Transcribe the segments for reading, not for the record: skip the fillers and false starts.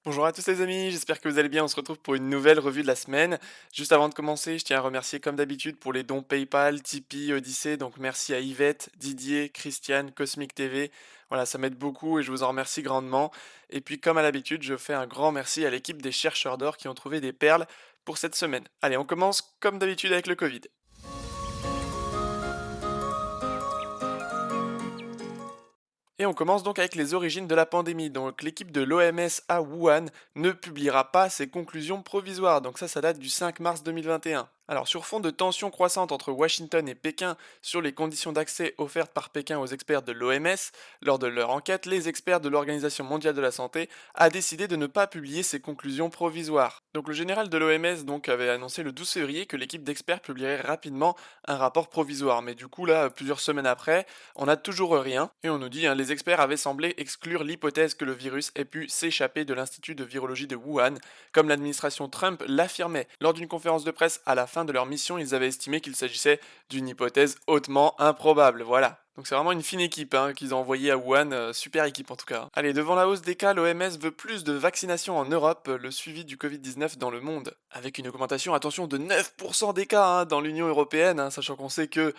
Bonjour à tous les amis, j'espère que vous allez bien. On se retrouve pour une nouvelle revue de la semaine. Juste avant de commencer, je tiens à remercier comme d'habitude pour les dons PayPal, Tipeee, Odyssey. Donc merci à Yvette, Didier, Christiane, Cosmic TV. Voilà, ça m'aide beaucoup et je vous en remercie grandement. Et puis comme à l'habitude, je fais un grand merci à l'équipe des chercheurs d'or qui ont trouvé des perles pour cette semaine. Allez, on commence comme d'habitude avec le Covid. Et on commence donc avec les origines de la pandémie. Donc l'équipe de l'OMS à Wuhan ne publiera pas ses conclusions provisoires. Donc ça date du 5 mars 2021. Alors sur fond de tensions croissantes entre Washington et Pékin sur les conditions d'accès offertes par Pékin aux experts de l'OMS, lors de leur enquête, les experts de l'Organisation mondiale de la santé a décidé de ne pas publier ses conclusions provisoires. Donc le général de l'OMS donc avait annoncé le 12 février que l'équipe d'experts publierait rapidement un rapport provisoire. Mais du coup là, plusieurs semaines après, on n'a toujours rien, et on nous dit, les experts avaient semblé exclure l'hypothèse que le virus ait pu s'échapper de l'Institut de virologie de Wuhan, comme l'administration Trump l'affirmait. Lors d'une conférence de presse à la fin de leur mission, ils avaient estimé qu'il s'agissait d'une hypothèse hautement improbable, voilà. Donc c'est vraiment une fine équipe qu'ils ont envoyée à Wuhan, super équipe en tout cas. Allez, devant la hausse des cas, l'OMS veut plus de vaccination en Europe, le suivi du Covid-19 dans le monde. Avec une augmentation, attention, de 9% des cas dans l'Union Européenne, sachant qu'on sait que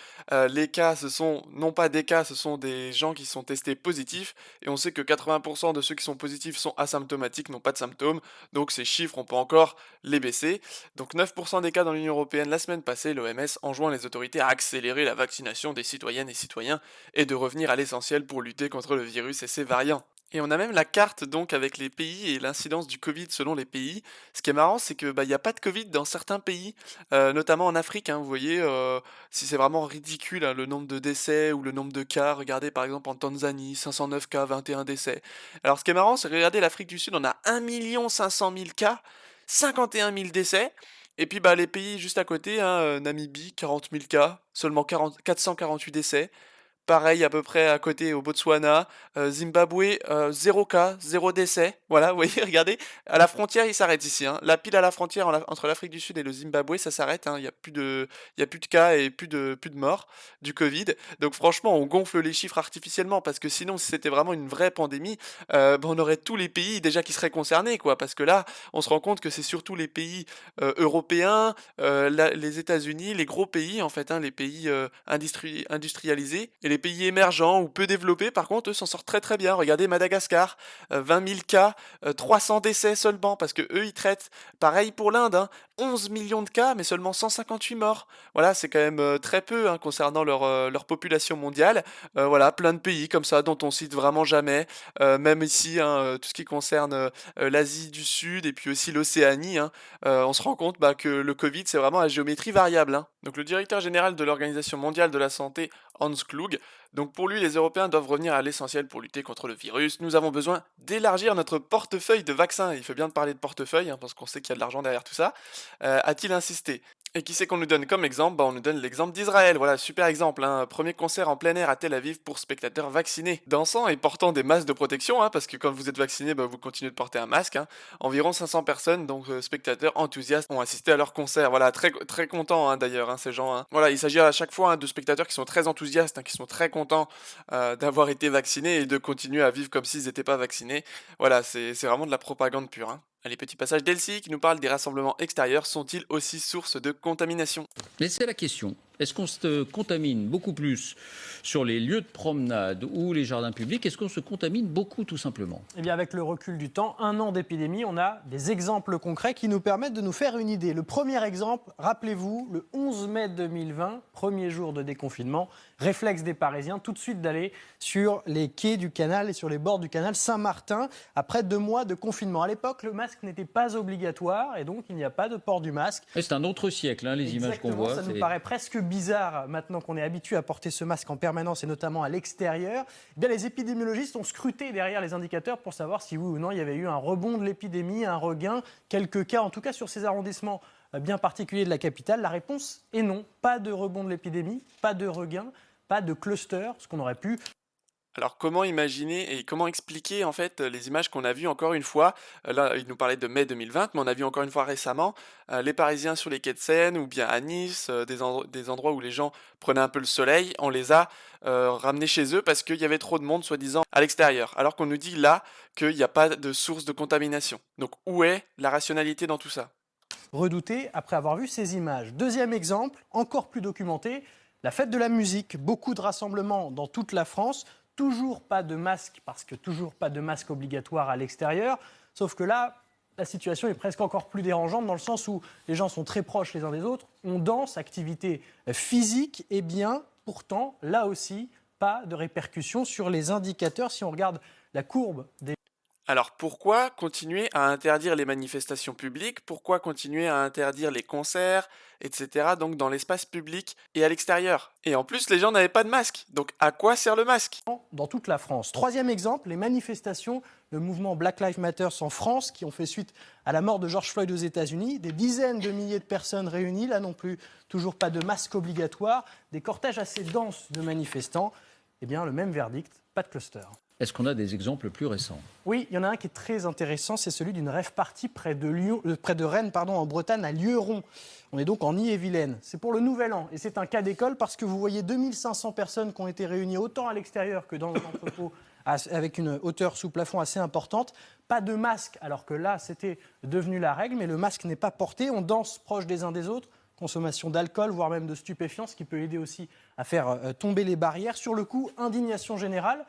les cas, ce sont non pas des cas, ce sont des gens qui sont testés positifs, et on sait que 80% de ceux qui sont positifs sont asymptomatiques, n'ont pas de symptômes, donc ces chiffres, on peut encore les baisser. Donc 9% des cas dans l'Union Européenne la semaine passée, l'OMS enjoint les autorités à accélérer la vaccination des citoyennes et citoyens, et de revenir à l'essentiel pour lutter contre le virus et ses variants. Et on a même la carte donc avec les pays et l'incidence du Covid selon les pays. Ce qui est marrant, c'est que il y a pas de Covid dans certains pays, notamment en Afrique. Vous voyez, si c'est vraiment ridicule le nombre de décès ou le nombre de cas. Regardez par exemple en Tanzanie, 509 cas, 21 décès. Alors ce qui est marrant, c'est regardez l'Afrique du Sud, on a 1 500 000 cas, 51 000 décès. Et puis les pays juste à côté, Namibie, 40 000 cas, seulement 448 décès. Pareil à peu près à côté au Botswana, Zimbabwe, 0 cas, 0 décès. Voilà, vous voyez, regardez, à la frontière, il s'arrête ici, La pile à la frontière entre l'Afrique du Sud et le Zimbabwe, ça s'arrête, il y a plus de cas et plus de morts du Covid. Donc franchement, on gonfle les chiffres artificiellement parce que sinon, si c'était vraiment une vraie pandémie, on aurait tous les pays déjà qui seraient concernés, quoi. Parce que là, on se rend compte que c'est surtout les pays, européens, les États-Unis, les gros pays en fait, les pays, industrialisés, et les pays émergents ou peu développés, par contre, eux s'en sortent très très bien. Regardez Madagascar, 20 000 cas, 300 décès seulement, parce que eux ils traitent. Pareil pour l'Inde, 11 millions de cas, mais seulement 158 morts. Voilà, c'est quand même très peu concernant leur population mondiale. Voilà, plein de pays comme ça dont on cite vraiment jamais. Même ici, tout ce qui concerne l'Asie du Sud et puis aussi l'Océanie, on se rend compte que le Covid, c'est vraiment à géométrie variable. Donc le directeur général de l'Organisation mondiale de la santé, Hans Klug, donc pour lui, les Européens doivent revenir à l'essentiel pour lutter contre le virus. Nous avons besoin d'élargir notre portefeuille de vaccins. Il fait bien de parler de portefeuille, parce qu'on sait qu'il y a de l'argent derrière tout ça. A-t-il insisté? Et qui c'est qu'on nous donne comme exemple? On nous donne l'exemple d'Israël. Voilà, super exemple. Premier concert en plein air à Tel Aviv pour spectateurs vaccinés. Dansant et portant des masques de protection, parce que quand vous êtes vacciné, vous continuez de porter un masque. Environ 500 personnes, donc spectateurs enthousiastes, ont assisté à leur concert. Voilà, très, très contents d'ailleurs, ces gens. Voilà, il s'agit à chaque fois de spectateurs qui sont très enthousiastes, qui sont très contents d'avoir été vaccinés et de continuer à vivre comme s'ils n'étaient pas vaccinés. Voilà, c'est vraiment de la propagande pure. Les petits passages d'Elsie qui nous parlent des rassemblements extérieurs sont-ils aussi source de contamination? Mais c'est la question. Est-ce qu'on se contamine beaucoup plus sur les lieux de promenade ou les jardins publics? Est-ce qu'on se contamine beaucoup tout simplement? Eh bien, avec le recul du temps, un an d'épidémie, on a des exemples concrets qui nous permettent de nous faire une idée. Le premier exemple, rappelez-vous, le 11 mai 2020, premier jour de déconfinement, réflexe des Parisiens, tout de suite d'aller sur les quais du canal et sur les bords du canal Saint-Martin, après 2 mois de confinement. À l'époque, le masque n'était pas obligatoire et donc il n'y a pas de port du masque. Et c'est un autre siècle, hein, les images qu'on Exactement, voit. ça nous paraît presque bizarre maintenant qu'on est habitué à porter ce masque en permanence et notamment à l'extérieur. Eh bien, les épidémiologistes ont scruté derrière les indicateurs pour savoir si oui ou non il y avait eu un rebond de l'épidémie, un regain, quelques cas en tout cas sur ces arrondissements bien particuliers de la capitale. La réponse est non, pas de rebond de l'épidémie, pas de regain, pas de cluster, ce qu'on aurait pu. Alors comment imaginer et comment expliquer en fait les images qu'on a vues encore une fois, là il nous parlait de mai 2020, mais on a vu encore une fois récemment les Parisiens sur les quais de Seine ou bien à Nice, des endroits où les gens prenaient un peu le soleil, on les a ramenés chez eux parce qu'il y avait trop de monde soi-disant à l'extérieur, alors qu'on nous dit là qu'il n'y a pas de source de contamination. Donc où est la rationalité dans tout ça? Redouté après avoir vu ces images. Deuxième exemple, encore plus documenté, la fête de la musique. Beaucoup de rassemblements dans toute la France. Toujours pas de masque, parce que toujours pas de masque obligatoire à l'extérieur. Sauf que là, la situation est presque encore plus dérangeante dans le sens où les gens sont très proches les uns des autres. On danse, activité physique, et bien pourtant, là aussi, pas de répercussions sur les indicateurs. Si on regarde la courbe des Alors pourquoi continuer à interdire les manifestations publiques? Pourquoi continuer à interdire les concerts, etc. donc dans l'espace public et à l'extérieur? Et en plus, les gens n'avaient pas de masque. Donc à quoi sert le masque? dans toute la France. Troisième exemple, les manifestations, le mouvement Black Lives Matter en France, qui ont fait suite à la mort de George Floyd aux États-Unis. Des dizaines de milliers de personnes réunies, là non plus, toujours pas de masque obligatoire, des cortèges assez denses de manifestants. Eh bien, le même verdict, pas de cluster. Est-ce qu'on a des exemples plus récents? Oui, il y en a un qui est très intéressant, c'est celui d'une rave party près de Rennes, en Bretagne, à Lieuron. On est donc en Ille-et-Vilaine. C'est pour le Nouvel An et c'est un cas d'école parce que vous voyez 2500 personnes qui ont été réunies autant à l'extérieur que dans l'entrepôt avec une hauteur sous plafond assez importante. Pas de masque, alors que là, c'était devenu la règle, mais le masque n'est pas porté. On danse proche des uns des autres. Consommation d'alcool, voire même de stupéfiants, ce qui peut aider aussi à faire tomber les barrières. Sur le coup, indignation générale.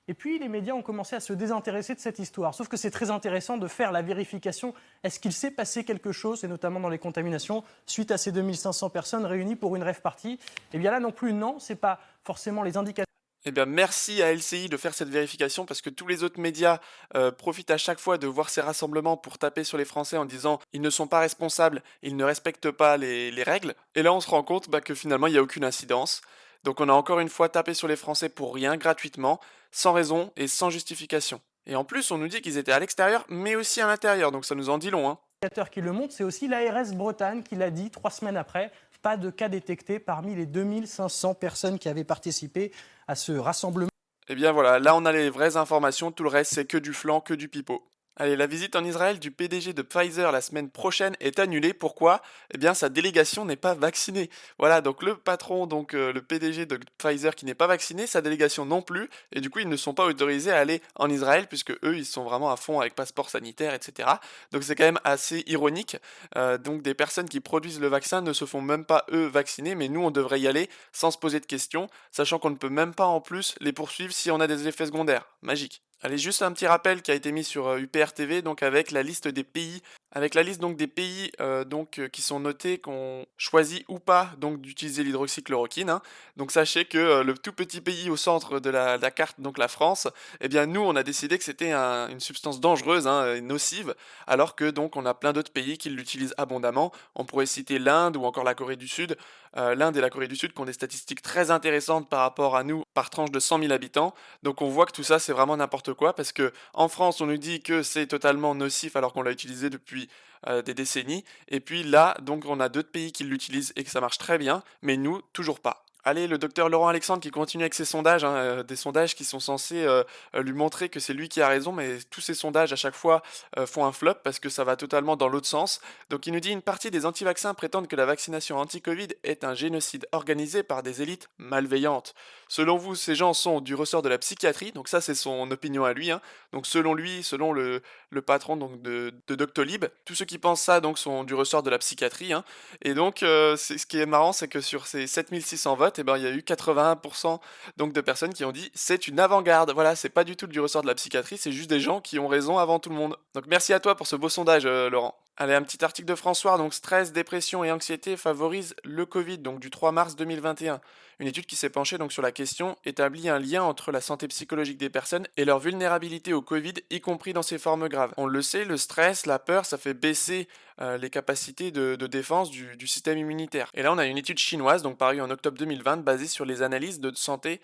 Et puis, les médias ont commencé à se désintéresser de cette histoire. Sauf que c'est très intéressant de faire la vérification. Est-ce qu'il s'est passé quelque chose, et notamment dans les contaminations, suite à ces 2500 personnes réunies pour une rave party? Eh bien là non plus, non, ce n'est pas forcément les indicateurs. Eh bien, merci à LCI de faire cette vérification parce que tous les autres médias profitent à chaque fois de voir ces rassemblements pour taper sur les Français en disant ils ne sont pas responsables, ils ne respectent pas les règles. Et là, on se rend compte que finalement, il n'y a aucune incidence. Donc, on a encore une fois tapé sur les Français pour rien, gratuitement, sans raison et sans justification. Et en plus, on nous dit qu'ils étaient à l'extérieur, mais aussi à l'intérieur. Donc, ça nous en dit long, hein. Qui le montrent, c'est aussi l'ARS Bretagne qui l'a dit 3 semaines après. Pas de cas détectés parmi les 2500 personnes qui avaient participé à ce rassemblement. Eh bien voilà, là on a les vraies informations, tout le reste c'est que du flan, que du pipeau. Allez, la visite en Israël du PDG de Pfizer la semaine prochaine est annulée. Pourquoi? Eh bien, sa délégation n'est pas vaccinée. Voilà, donc le patron, le PDG de Pfizer qui n'est pas vacciné, sa délégation non plus, et du coup ils ne sont pas autorisés à aller en Israël puisque eux ils sont vraiment à fond avec passeport sanitaire, etc. Donc c'est quand même assez ironique. Donc des personnes qui produisent le vaccin ne se font même pas eux vacciner, mais nous on devrait y aller sans se poser de questions, sachant qu'on ne peut même pas en plus les poursuivre si on a des effets secondaires. Magique. Allez, juste un petit rappel qui a été mis sur UPR TV, donc avec la liste des pays, qui sont notés, qu'on choisit ou pas donc d'utiliser l'hydroxychloroquine, hein. Donc sachez que le tout petit pays au centre de la carte, donc la France, eh bien nous on a décidé que c'était une substance dangereuse, hein, et nocive, alors que donc on a plein d'autres pays qui l'utilisent abondamment. On pourrait citer l'Inde ou encore la Corée du Sud. L'Inde et la Corée du Sud qui ont des statistiques très intéressantes par rapport à nous par tranche de 100 000 habitants. Donc on voit que tout ça c'est vraiment n'importe quoi parce que en France on nous dit que c'est totalement nocif alors qu'on l'a utilisé depuis des décennies. Et puis là donc on a d'autres pays qui l'utilisent et que ça marche très bien, mais nous toujours pas. Allez, le docteur Laurent Alexandre qui continue avec ses sondages, hein, des sondages qui sont censés lui montrer que c'est lui qui a raison, mais tous ces sondages à chaque fois font un flop parce que ça va totalement dans l'autre sens. Donc il nous dit une partie des anti-vaccins prétendent que la vaccination anti-Covid est un génocide organisé par des élites malveillantes. Selon vous, ces gens sont du ressort de la psychiatrie, donc ça c'est son opinion à lui, hein. Donc selon lui, selon le patron donc de Doctolib, tous ceux qui pensent ça donc sont du ressort de la psychiatrie, hein. Et donc, ce qui est marrant, c'est que sur ces 7 600 votes, eh ben, il y a eu 81% donc de personnes qui ont dit c'est une avant-garde. Voilà, c'est pas du tout du ressort de la psychiatrie, c'est juste des gens qui ont raison avant tout le monde. Donc merci à toi pour ce beau sondage, Laurent. Allez, un petit article de François, donc stress, dépression et anxiété favorisent le Covid, donc du 3 mars 2021. Une étude qui s'est penchée donc sur la question établit un lien entre la santé psychologique des personnes et leur vulnérabilité au Covid, y compris dans ses formes graves. On le sait, le stress, la peur, ça fait baisser les capacités de défense du système immunitaire. Et là, on a une étude chinoise, donc parue en octobre 2020, basée sur les analyses de santé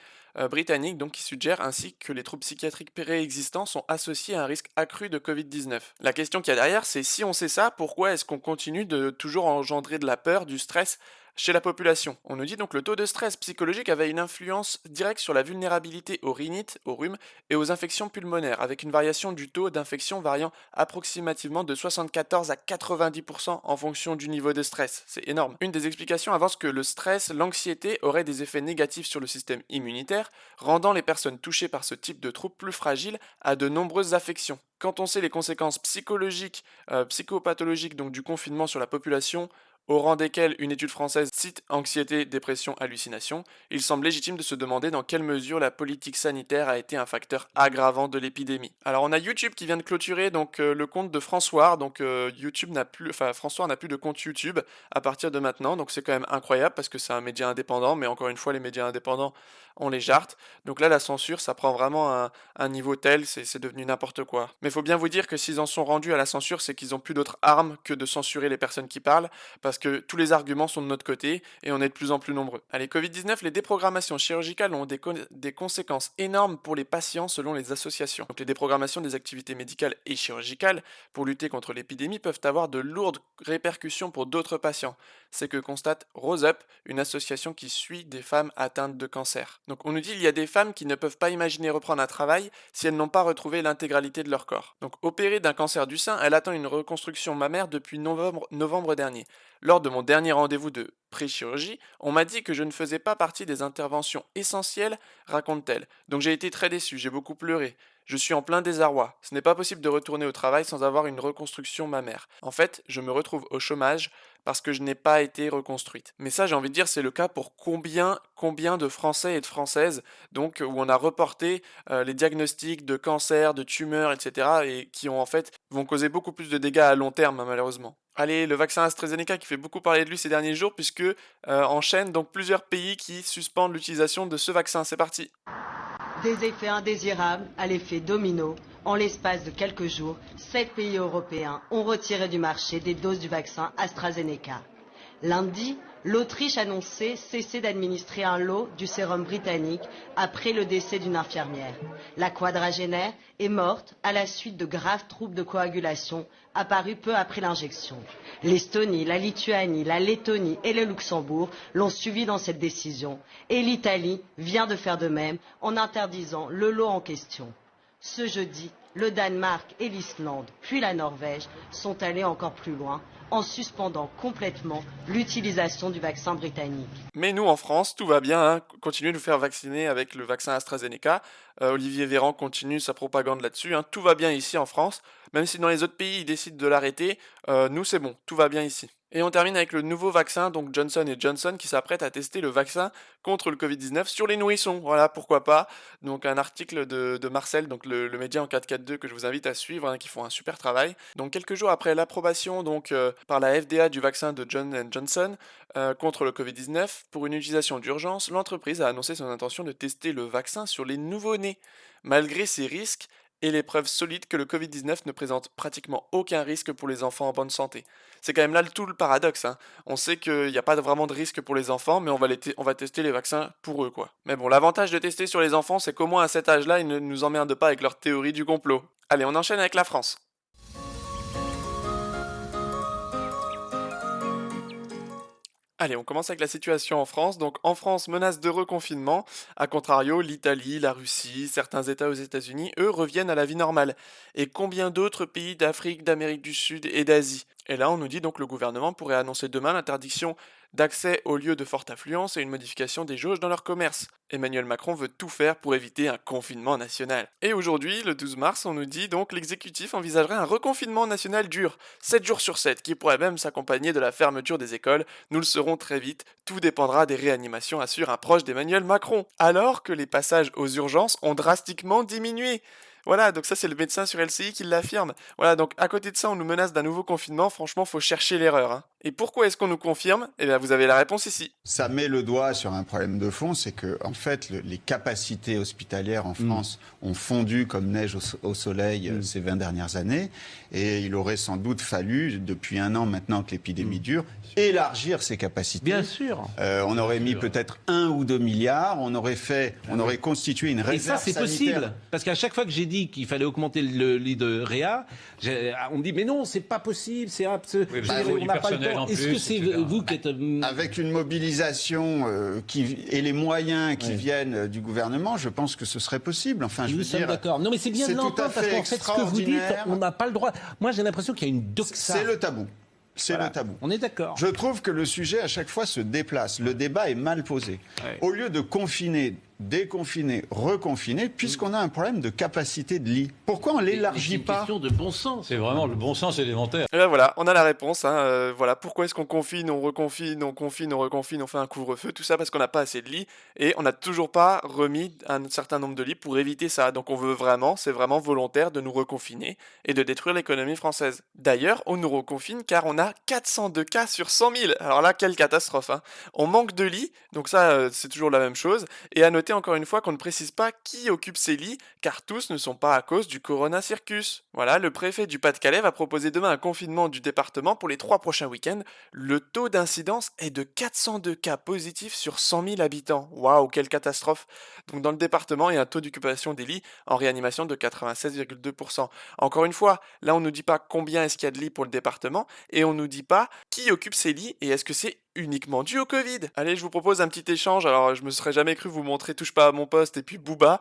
britanniques, donc qui suggère ainsi que les troubles psychiatriques préexistants sont associés à un risque accru de Covid-19. La question qu'il y a derrière, c'est si on sait ça, pourquoi est-ce qu'on continue de toujours engendrer de la peur, du stress chez la population? On nous dit donc que le taux de stress psychologique avait une influence directe sur la vulnérabilité aux rhinites, aux rhumes et aux infections pulmonaires, avec une variation du taux d'infection variant approximativement de 74 à 90% en fonction du niveau de stress. C'est énorme. Une des explications avance que le stress, l'anxiété auraient des effets négatifs sur le système immunitaire, rendant les personnes touchées par ce type de troubles plus fragiles à de nombreuses affections. Quand on sait les conséquences psychologiques, psychopathologiques donc du confinement sur la population, au rang desquels une étude française cite anxiété, dépression, hallucination, il semble légitime de se demander dans quelle mesure la politique sanitaire a été un facteur aggravant de l'épidémie. Alors on a YouTube qui vient de clôturer donc le compte de François, donc YouTube n'a plus, enfin François n'a plus de compte YouTube à partir de maintenant, donc c'est quand même incroyable parce que c'est un média indépendant, mais encore une fois les médias indépendants on les jarte, donc là la censure ça prend vraiment un niveau tel, c'est devenu n'importe quoi. Mais il faut bien vous dire que s'ils en sont rendus à la censure, c'est qu'ils ont plus d'autres armes que de censurer les personnes qui parlent, parce que tous les arguments sont de notre côté et on est de plus en plus nombreux. Allez, Covid-19, les déprogrammations chirurgicales ont des conséquences énormes pour les patients selon les associations. Donc les déprogrammations des activités médicales et chirurgicales pour lutter contre l'épidémie peuvent avoir de lourdes répercussions pour d'autres patients. C'est que constate Rose Up, une association qui suit des femmes atteintes de cancer. Donc on nous dit qu'il y a des femmes qui ne peuvent pas imaginer reprendre un travail si elles n'ont pas retrouvé l'intégralité de leur corps. Donc opérée d'un cancer du sein, elle attend une reconstruction mammaire depuis novembre dernier. Lors de mon dernier rendez-vous de pré-chirurgie, on m'a dit que je ne faisais pas partie des interventions essentielles, raconte-t-elle. Donc j'ai été très déçu, j'ai beaucoup pleuré. Je suis en plein désarroi. Ce n'est pas possible de retourner au travail sans avoir une reconstruction mammaire. En fait, je me retrouve au chômage parce que je n'ai pas été reconstruite. Mais ça, j'ai envie de dire, c'est le cas pour combien de Français et de Françaises, donc où on a reporté les diagnostics de cancer, de tumeurs, etc., et qui ont en fait vont causer beaucoup plus de dégâts à long terme, malheureusement. Allez, le vaccin AstraZeneca qui fait beaucoup parler de lui ces derniers jours, puisque enchaîne donc plusieurs pays qui suspendent l'utilisation de ce vaccin. C'est parti. Des effets indésirables à l'effet domino. En l'espace de quelques jours, 7 pays européens ont retiré du marché des doses du vaccin AstraZeneca. Lundi, l'Autriche annonçait cesser d'administrer un lot du sérum britannique après le décès d'une infirmière. La quadragénaire est morte à la suite de graves troubles de coagulation apparus peu après l'injection. L'Estonie, la Lituanie, la Lettonie et le Luxembourg l'ont suivi dans cette décision. Et l'Italie vient de faire de même en interdisant le lot en question. Ce jeudi, le Danemark et l'Islande, puis la Norvège, sont allés encore plus loin en suspendant complètement l'utilisation du vaccin britannique. Mais nous, en France, tout va bien, hein. Continuez de nous faire vacciner avec le vaccin AstraZeneca. Olivier Véran continue sa propagande là-dessus, hein. Tout va bien ici en France. Même si dans les autres pays, ils décident de l'arrêter, nous, c'est bon, tout va bien ici. Et on termine avec le nouveau vaccin, donc Johnson Johnson, qui s'apprête à tester le vaccin contre le Covid-19 sur les nourrissons. Voilà, pourquoi pas. Donc un article de Marcel, donc le média en 442 que je vous invite à suivre, hein, qui font un super travail. Donc quelques jours après l'approbation par la FDA du vaccin de Johnson contre le Covid-19 pour une utilisation d'urgence, l'entreprise a annoncé son intention de tester le vaccin sur les nouveau-nés. Malgré ces risques, et les preuves solides que le Covid-19 ne présente pratiquement aucun risque pour les enfants en bonne santé. C'est quand même là tout le paradoxe, hein. On sait qu'il n'y a pas vraiment de risque pour les enfants, mais on va tester les vaccins pour eux, quoi. Mais bon, l'avantage de tester sur les enfants, c'est qu'au moins à cet âge-là, ils ne nous emmerdent pas avec leur théorie du complot. Allez, on enchaîne avec la France. Allez, on commence avec la situation en France. Donc en France, menace de reconfinement. A contrario, l'Italie, la Russie, certains États aux États-Unis, eux, reviennent à la vie normale. Et combien d'autres pays d'Afrique, d'Amérique du Sud et d'Asie? Et là, on nous dit donc que le gouvernement pourrait annoncer demain l'interdiction d'accès aux lieux de forte affluence et une modification des jauges dans leur commerce. Emmanuel Macron veut tout faire pour éviter un confinement national. Et aujourd'hui, le 12 mars, on nous dit donc l'exécutif envisagerait un reconfinement national dur, 7 jours sur 7, qui pourrait même s'accompagner de la fermeture des écoles. Nous le saurons très vite, tout dépendra des réanimations, assure un proche d'Emmanuel Macron. Alors que les passages aux urgences ont drastiquement diminué. Voilà, donc ça c'est le médecin sur LCI qui l'affirme. Voilà, donc à côté de ça, on nous menace d'un nouveau confinement, franchement, faut chercher l'erreur. Hein. Et pourquoi est-ce qu'on nous confirme? Eh bien, vous avez la réponse ici. Ça met le doigt sur un problème de fond, c'est que en fait, les capacités hospitalières en France ont fondu comme neige au soleil ces 20 dernières années, et il aurait sans doute fallu, depuis un an maintenant que l'épidémie dure, élargir ces capacités. Bien sûr. On aurait mis peut-être 1 ou 2 milliards, on aurait constitué une Et réserve ça, c'est sanitaire. possible. Parce qu'à chaque fois que j'ai dit qu'il fallait augmenter le lit de Réa, on me dit, mais non, c'est pas possible, c'est Oui, parce qu'il faut on du n'a pas le personnel temps. en Est-ce plus, que c'est etc. vous qui êtes... Avec une mobilisation et les moyens qui viennent du gouvernement, je pense que ce serait possible. Enfin, je Nous veux sommes dire, d'accord. Non, mais c'est bien de c'est tout à l'entendre, parce fait qu'en fait, ce que vous dites, extraordinaire. on n'a pas le droit. Moi, j'ai l'impression qu'il y a une doxa. c'est le tabou. C'est Voilà. le tabou. On est d'accord. Je trouve que le sujet, à chaque fois, se déplace. Le débat est mal posé. Ouais. Au lieu de confiner, déconfiner, reconfiner, puisqu'on a un problème de capacité de lit, pourquoi on C'est l'élargit une pas? question de bon sens. C'est vraiment le bon sens élémentaire. Et ben voilà, on a la réponse. Hein, voilà, pourquoi est-ce qu'on confine, on reconfine, on confine, on reconfine, on fait un couvre-feu, tout ça parce qu'on n'a pas assez de lits et on n'a toujours pas remis un certain nombre de lits pour éviter ça. Donc on veut vraiment, c'est vraiment volontaire de nous reconfiner et de détruire l'économie française. D'ailleurs, on nous reconfine car on a 402 cas sur 100 000. Alors là, quelle catastrophe. Hein. On manque de lits, donc ça c'est toujours la même chose. Et à noter encore une fois qu'on ne précise pas qui occupe ces lits, car tous ne sont pas à cause du Corona Circus. Voilà, le préfet du Pas-de-Calais va proposer demain un confinement du département pour les 3 prochains week-ends. Le taux d'incidence est de 402 cas positifs sur 100 000 habitants. Waouh, quelle catastrophe. Donc dans le département, il y a un taux d'occupation des lits en réanimation de 96,2%. Encore une fois, là on ne nous dit pas combien est-ce qu'il y a de lits pour le département, et on ne nous dit pas qui occupe ces lits, et est-ce que c'est uniquement dû au Covid. Allez, je vous propose un petit échange. Alors, je me serais jamais cru vous montrer Touche pas à mon poste et puis Booba.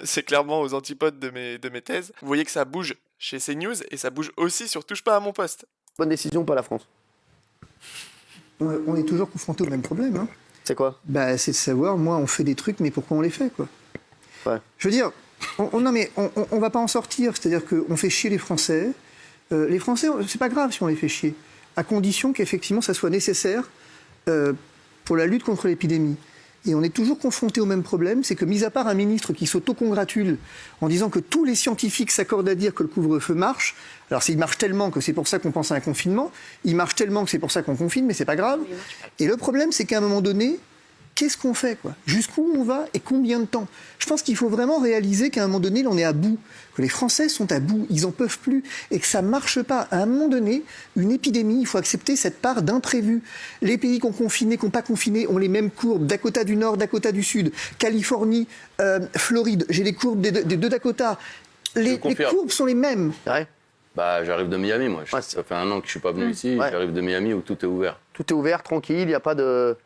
C'est clairement aux antipodes de mes thèses. Vous voyez que ça bouge chez CNews et ça bouge aussi sur Touche pas à mon poste. Bonne décision, pas la France. On est toujours confronté au même problème. Hein. C'est quoi? Bah, c'est de savoir, moi, on fait des trucs, mais pourquoi on les fait, quoi. Ouais. Je veux dire, non, mais on va pas en sortir. C'est-à-dire qu'on fait chier les Français. Les Français, c'est pas grave si on les fait chier, à condition qu'effectivement, ça soit nécessaire pour la lutte contre l'épidémie. Et on est toujours confronté au même problème, c'est que, mis à part un ministre qui s'autocongratule en disant que tous les scientifiques s'accordent à dire que le couvre-feu marche, alors il marche tellement que c'est pour ça qu'on pense à un confinement, il marche tellement que c'est pour ça qu'on confine, mais c'est pas grave. Et le problème, c'est qu'à un moment donné, qu'est-ce qu'on fait, quoi? Jusqu'où on va et combien de temps? Je pense qu'il faut vraiment réaliser qu'à un moment donné, on est à bout, que les Français sont à bout, ils en peuvent plus, et que ça marche pas. À un moment donné, une épidémie, il faut accepter cette part d'imprévu. Les pays qui ont confiné, qui n'ont pas confiné, ont les mêmes courbes. Dakota du Nord, Dakota du Sud, Californie, Floride. J'ai les courbes des deux Dakota. Les courbes sont les mêmes. Ouais. Bah, j'arrive de Miami, moi. Ouais, Ça fait un an que je suis pas venu ici. Ouais. J'arrive de Miami où tout est ouvert. Tout est ouvert, tranquille, il n'y a pas de...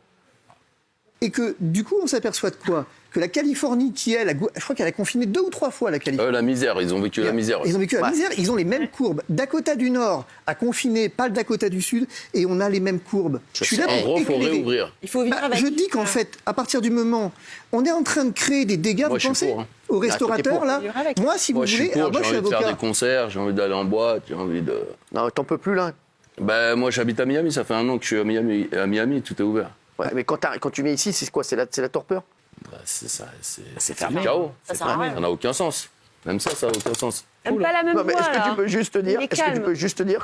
Et que, du coup, on s'aperçoit de quoi? Que la Californie, qui elle, je crois qu'elle a confiné 2 ou 3 fois la Californie. La misère, ils ont vécu la misère. Ils ont vécu la Ouais. misère, ils ont les mêmes courbes. Dakota du Nord a confiné, pas le Dakota du Sud, et on a les mêmes courbes. Je suis là En pour gros, faut éclairer. réouvrir. Il faut vivre Bah, avec. je dis qu'en fait, à partir du moment, on est en train de créer des dégâts, Moi, vous je suis pensez, pour, hein. aux restaurateurs, pour. là. Vivre avec. Moi, si Moi, vous je suis voulez, alors pour. moi, je J'ai suis envie de faire avocat. des concerts, j'ai envie d'aller en boîte, j'ai envie de... Non, t'en peux plus, là. Bah, moi, j'habite à Miami. Ça fait un an que je suis à Miami. À Miami, tout est ouvert. Ouais, mais quand tu viens ici, c'est quoi? C'est la torpeur? Bah, c'est ça. C'est fermé. chaos. Ça sert à rien. Ça n'a aucun sens. Même ça n'a aucun sens. Même pas la même Non, mais voix, est-ce que là. tu peux juste te dire, Il est calme.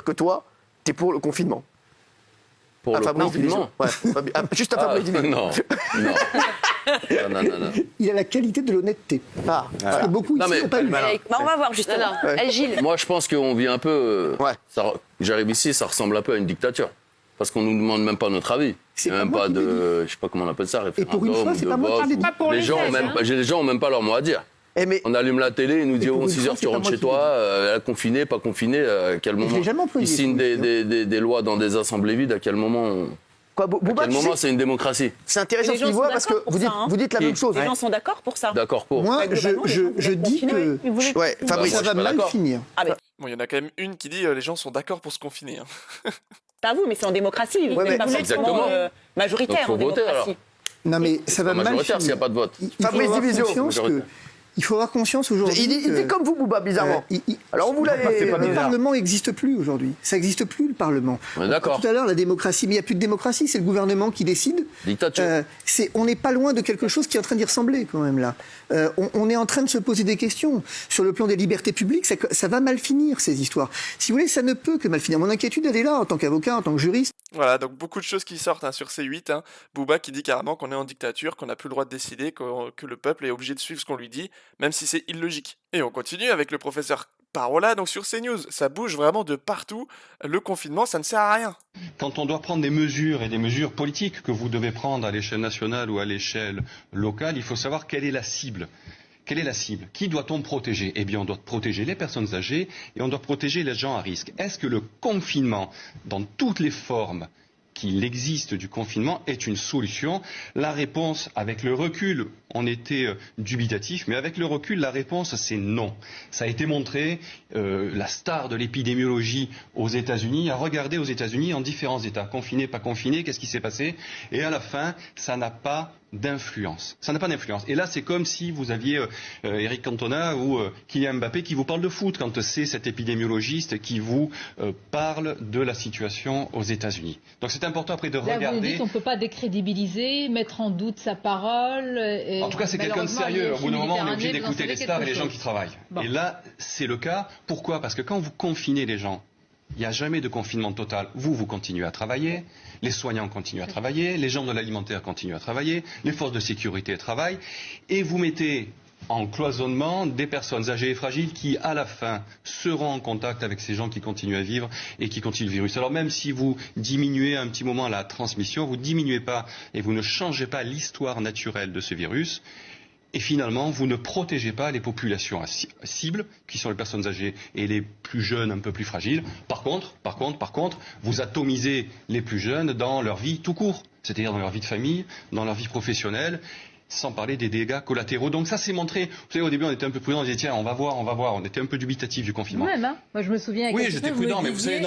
que toi, t'es pour le confinement? Pour Ah, le Fabrice confinement. Division. Ouais, juste à Ah, Fabrice Division. non. Non. Il a la qualité de l'honnêteté. Ah, Parce que beaucoup Non, ici mais- n'ont pas eu. Bah, on va voir justement. Ouais. Elle, Gilles. Moi, je pense qu'on vit un peu... Ouais. J'arrive ici, ça ressemble un peu à une dictature. Parce qu'on nous demande même pas notre avis. C'est Il y a pas même moi pas qui le de... Je sais pas comment on appelle ça, référendum. pour une fois, c'est de pas moi qui vote, le dis. ou- Pas pour les les gens ont fesses, même hein. pas, les gens ont même pas leur mot à dire. mais On allume la télé, ils nous disent pour oh, une 6 fois, heures c'est tu pas rentres moi chez qui toi, confiné, pas confiné, à quel je moment l'ai jamais employé, ils signent ce mot. des lois dans des assemblées vides, à quel moment Quoi, À Bouba, quel tu moment sais, c'est une démocratie? c'est intéressant Les ce gens qu'il sont voit parce que d'accord pour vous dites, ça, hein. vous dites la Qui même chose. Les gens sont d'accord pour ça. D'accord pour. Moi, Bah, globalement, les gens voulaient je dis continuer. que Ils voulaient Ouais, continuer. Fabrice, moi, ça je va suis pas mal d'accord. finir. Bon, il y en a quand même une qui dit les gens sont d'accord pour se confiner. Hein. Pas vous, mais c'est en démocratie. Vous Ouais, n'êtes mais pas forcément exactement. majoritaire Donc, faut en voter, démocratie. Non, mais C'est ça va pas mal majoritaire s'il n'y a finir. pas de vote. Il faut Fabrice avoir Division. conscience que- Majoritaire. il faut avoir conscience aujourd'hui. il que- fait comme vous, Bouba, bizarrement. il- Alors, vous l'avez. C'est pas Le bizarre. Parlement n'existe plus aujourd'hui. Ça n'existe plus, le Parlement. On est d'accord. Tout à l'heure, la démocratie, mais il n'y a plus de démocratie, c'est le gouvernement qui décide. Dictature. On n'est pas loin de quelque chose qui est en train d'y ressembler, quand même, là. On est en train de se poser des questions. Sur le plan des libertés publiques, ça va mal finir, ces histoires. Si vous voulez, ça ne peut que mal finir. Mon inquiétude, elle est là, en tant qu'avocat, en tant que juriste. Voilà, donc beaucoup de choses qui sortent hein, sur ces 8. Hein. Bouba qui dit carrément qu'on est en dictature, qu'on n'a plus le droit de décider, que le peuple est obligé de suivre ce qu'on lui dit, même si c'est illogique. Et on continue avec le professeur Parola, donc sur CNews. Ça bouge vraiment de partout. Le confinement, ça ne sert à rien. Quand on doit prendre des mesures et des mesures politiques que vous devez prendre à l'échelle nationale ou à l'échelle locale, il faut savoir quelle est la cible. Quelle est la cible? Qui doit-on protéger? Eh bien, on doit protéger les personnes âgées et on doit protéger les gens à risque. Est-ce que le confinement, dans toutes les formes qu'il existe du confinement, est une solution? La réponse, avec le recul, on était dubitatif, mais avec le recul, la réponse, c'est non. Ça a été montré, la star de l'épidémiologie aux États-Unis a regardé aux États-Unis en différents États, confinés, pas confinés, qu'est-ce qui s'est passé? Et à la fin, ça n'a pas d'influence. Ça n'a pas d'influence. Et là, c'est comme si vous aviez Eric Cantona ou Kylian Mbappé qui vous parle de foot quand c'est cet épidémiologiste qui vous parle de la situation aux États-Unis. Donc c'est important après de Là, vous nous regarder. dites on ne peut pas décrédibiliser, mettre en doute sa parole. Et En tout cas, c'est quelqu'un de malheureusement, sérieux. Au bout d'un moment, on est obligé Méditerranée, vous en d'écouter les savez stars et quelque les gens chose. qui travaillent. Bon. Et là, c'est le cas. Pourquoi? Parce que quand vous confinez les gens, il n'y a jamais de confinement total. Vous continuez à travailler, les soignants continuent à travailler, les gens de l'alimentaire continuent à travailler, les forces de sécurité travaillent, et vous mettez en cloisonnement des personnes âgées et fragiles qui, à la fin, seront en contact avec ces gens qui continuent à vivre et qui continuent le virus. Alors même si vous diminuez un petit moment la transmission, vous ne diminuez pas et vous ne changez pas l'histoire naturelle de ce virus. Et finalement, vous ne protégez pas les populations cibles, qui sont les personnes âgées et les plus jeunes, un peu plus fragiles. Par contre, vous atomisez les plus jeunes dans leur vie tout court, c'est-à-dire dans leur vie de famille, dans leur vie professionnelle, sans parler des dégâts collatéraux. Donc ça, c'est montré. Vous savez, au début, on était un peu prudent, on disait tiens, on va voir. On était un peu dubitatif du confinement. Même, hein. Moi, je me souviens. Oui, j'étais prudent, mais vous savez,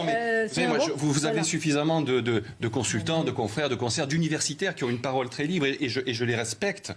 vous avez voilà. suffisamment de consultants, de confrères, de concerts, d'universitaires qui ont une parole très libre et je les respecte,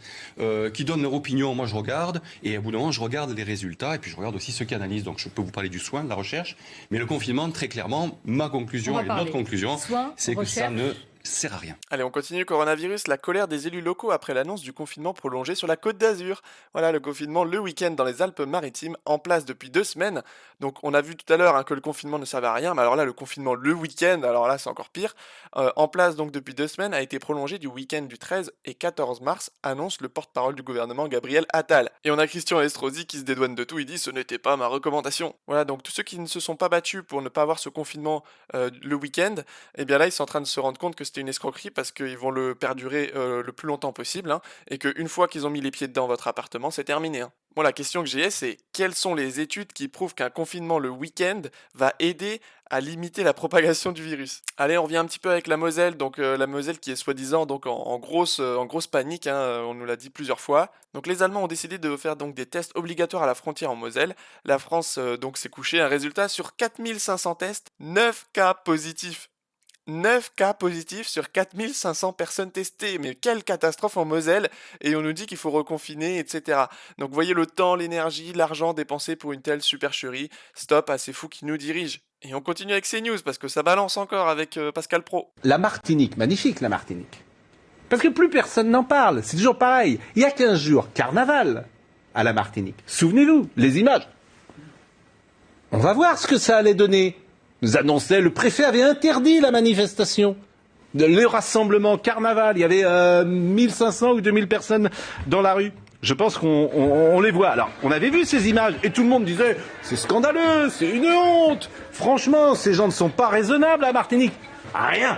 qui donnent leur opinion. Moi, je regarde et au bout d'un moment, je regarde les résultats et puis je regarde aussi ceux qui analysent. Donc, je peux vous parler du soin, de la recherche, mais le confinement, très clairement, ma conclusion et notre conclusion, c'est que ça ne sert à rien. Allez, on continue. Coronavirus, la colère des élus locaux après l'annonce du confinement prolongé sur la Côte d'Azur. Voilà, le confinement le week-end dans les Alpes-Maritimes, en place depuis 2 semaines. Donc, on a vu tout à l'heure hein, que le confinement ne servait à rien, mais alors là, le confinement le week-end, alors là, c'est encore pire. En place donc depuis 2 semaines, a été prolongé du week-end du 13 et 14 mars, annonce le porte-parole du gouvernement Gabriel Attal. Et on a Christian Estrosi qui se dédouane de tout, il dit « ce n'était pas ma recommandation ». Voilà, donc tous ceux qui ne se sont pas battus pour ne pas avoir ce confinement le week-end, eh bien là, ils sont en train de se rendre compte que c'était une escroquerie parce qu'ils vont le perdurer le plus longtemps possible, hein, et qu'une fois qu'ils ont mis les pieds dedans votre appartement, c'est terminé. Hein. Bon, la question que j'ai, c'est quelles sont les études qui prouvent qu'un confinement le week-end va aider à limiter la propagation du virus? Allez, on revient un petit peu avec la Moselle, donc la Moselle qui est soi-disant donc en grosse panique, hein, on nous l'a dit plusieurs fois. Donc les Allemands ont décidé de faire donc des tests obligatoires à la frontière en Moselle. La France donc s'est couchée un résultat sur 4500 tests, 9 cas positifs. 9 cas positifs sur 4500 personnes testées. Mais quelle catastrophe en Moselle! Et on nous dit qu'il faut reconfiner, etc. Donc vous voyez le temps, l'énergie, l'argent dépensé pour une telle supercherie. Stop à ces fous qui nous dirigent. Et on continue avec CNews parce que ça balance encore avec Pascal Praud. La Martinique, magnifique la Martinique. Parce que plus personne n'en parle, c'est toujours pareil. Il y a 15 jours, carnaval à la Martinique. Souvenez-vous, les images. On va voir ce que ça allait donner. Nous annonçait, le préfet avait interdit la manifestation. Le rassemblement carnaval, il y avait 1500 ou 2000 personnes dans la rue. Je pense qu'on les voit. Alors, on avait vu ces images et tout le monde disait c'est scandaleux, c'est une honte. Franchement, ces gens ne sont pas raisonnables à Martinique. Rien.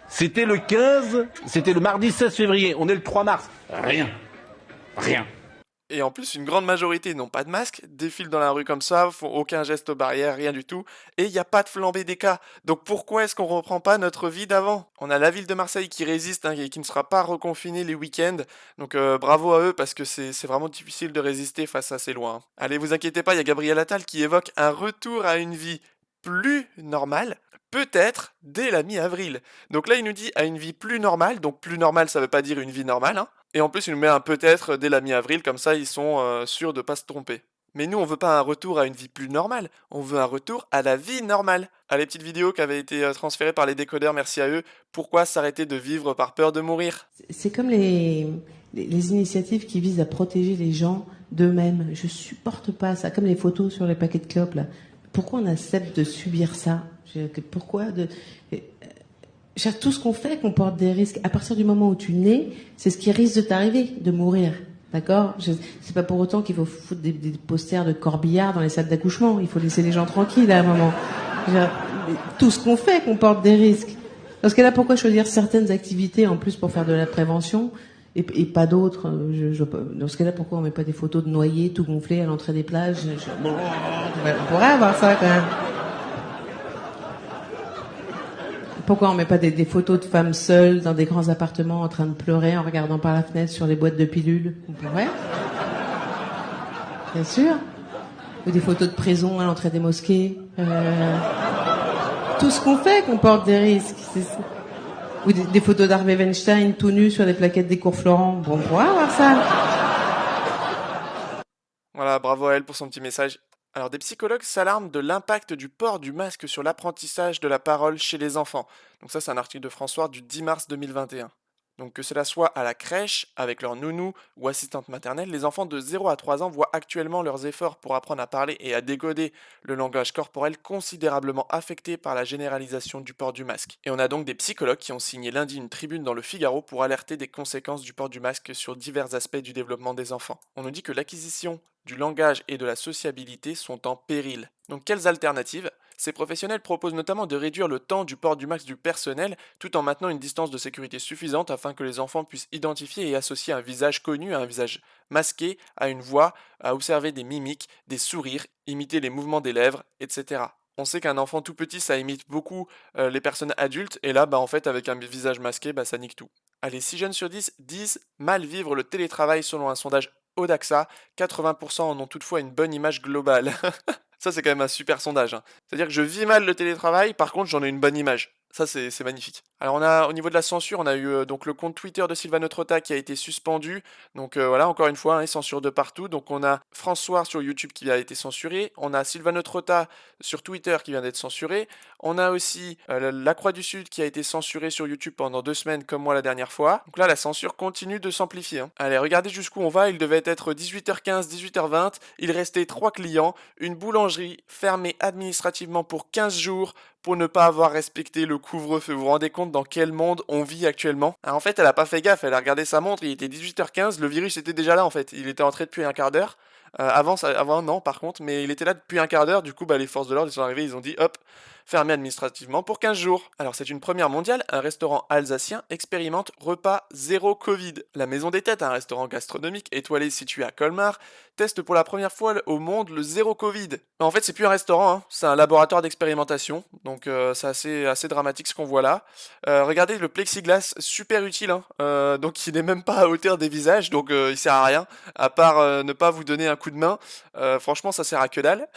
C'était le 15, c'était le mardi 16 février. On est le 3 mars. Rien. Et en plus, une grande majorité n'ont pas de masque, défilent dans la rue comme ça, font aucun geste barrière, rien du tout, et il n'y a pas de flambée des cas. Donc pourquoi est-ce qu'on reprend pas notre vie d'avant? On a la ville de Marseille qui résiste et qui ne sera pas reconfinée les week-ends, donc bravo à eux parce que c'est vraiment difficile de résister face à ces lois. Allez, vous inquiétez pas, il y a Gabriel Attal qui évoque un retour à une vie plus normale, peut-être dès la mi-avril. Donc là, il nous dit à une vie plus normale, donc plus normale, ça veut pas dire une vie normale, hein. Et en plus, il nous met un peut-être dès la mi-avril, comme ça, ils sont sûrs de pas se tromper. Mais nous, on veut pas un retour à une vie plus normale, on veut un retour à la vie normale. À les petites vidéos qui avaient été transférées par les décodeurs, merci à eux. Pourquoi s'arrêter de vivre par peur de mourir? C'est comme les initiatives qui visent à protéger les gens d'eux-mêmes. Je supporte pas ça, comme les photos sur les paquets de clopes, là. Pourquoi on accepte de subir ça? Pourquoi tout ce qu'on fait comporte des risques. À partir du moment où tu nais, c'est ce qui risque de t'arriver, de mourir. D'accord? C'est pas pour autant qu'il faut foutre des posters de corbillard dans les salles d'accouchement. Il faut laisser les gens tranquilles à un moment. Tout ce qu'on fait comporte des risques. Dans ce cas-là, pourquoi choisir certaines activités en plus pour faire de la prévention et pas d'autres? Dans ce cas-là, pourquoi on met pas des photos de noyés tout gonflés à l'entrée des plages? On pourrait avoir ça quand même. Pourquoi on met pas des photos de femmes seules dans des grands appartements en train de pleurer en regardant par la fenêtre sur les boîtes de pilules? On pourrait. Bien sûr. Ou des photos de prison à l'entrée des mosquées. Tout ce qu'on fait comporte des risques. Ou des photos d'Harvey Weinstein tout nu sur les plaquettes des cours Florent. Bon, on pourrait avoir ça. Voilà, bravo à elle pour son petit message. Alors, des psychologues s'alarment de l'impact du port du masque sur l'apprentissage de la parole chez les enfants. Donc ça, c'est un article de François du 10 mars 2021. Donc que cela soit à la crèche, avec leur nounou ou assistante maternelle, les enfants de 0 à 3 ans voient actuellement leurs efforts pour apprendre à parler et à décoder le langage corporel considérablement affectés par la généralisation du port du masque. Et on a donc des psychologues qui ont signé lundi une tribune dans le Figaro pour alerter des conséquences du port du masque sur divers aspects du développement des enfants. On nous dit que l'acquisition du langage et de la sociabilité sont en péril. Donc quelles alternatives? Ces professionnels proposent notamment de réduire le temps du port du masque du personnel tout en maintenant une distance de sécurité suffisante afin que les enfants puissent identifier et associer un visage connu à un visage masqué, à une voix, à observer des mimiques, des sourires, imiter les mouvements des lèvres, etc. On sait qu'un enfant tout petit, ça imite beaucoup les personnes adultes, et là, en fait, avec un visage masqué, ça nique tout. Allez, 6 jeunes sur 10 disent mal vivre le télétravail selon un sondage Odaxa, 80% en ont toutefois une bonne image globale. Ça, c'est quand même un super sondage, hein. C'est-à-dire que je vis mal le télétravail, par contre, j'en ai une bonne image. Ça, c'est magnifique. Alors, au niveau de la censure, on a eu donc le compte Twitter de Sylvano Trotta qui a été suspendu. Donc voilà, encore une fois, censure de partout. Donc on a François sur YouTube qui a été censuré. On a Sylvano Trotta sur Twitter qui vient d'être censuré. On a aussi la Croix du Sud qui a été censurée sur YouTube pendant 2 semaines, comme moi la dernière fois. Donc là, la censure continue de s'amplifier, hein. Allez, regardez jusqu'où on va. Il devait être 18h15, 18h20. Il restait 3 clients. Une boulangerie fermée administrativement pour 15 jours pour ne pas avoir respecté le couvre-feu. Vous vous rendez compte dans quel monde on vit actuellement? Alors, en fait, elle a pas fait gaffe, elle a regardé sa montre, il était 18h15, le virus était déjà là en fait. Il était entré depuis un quart d'heure. Avant non par contre, mais il était là depuis un quart d'heure, du coup les forces de l'ordre ils sont arrivés, ils ont dit hop, fermé administrativement pour 15 jours. Alors c'est une première mondiale, un restaurant alsacien expérimente repas zéro Covid. La Maison des Têtes, un restaurant gastronomique étoilé situé à Colmar, teste pour la première fois au monde le zéro Covid. En fait c'est plus un restaurant, hein, c'est un laboratoire d'expérimentation, donc c'est assez dramatique ce qu'on voit là. Regardez le plexiglas, super utile, hein, donc il n'est même pas à hauteur des visages, donc il sert à rien, à part ne pas vous donner un coup de main. Franchement ça sert à que dalle.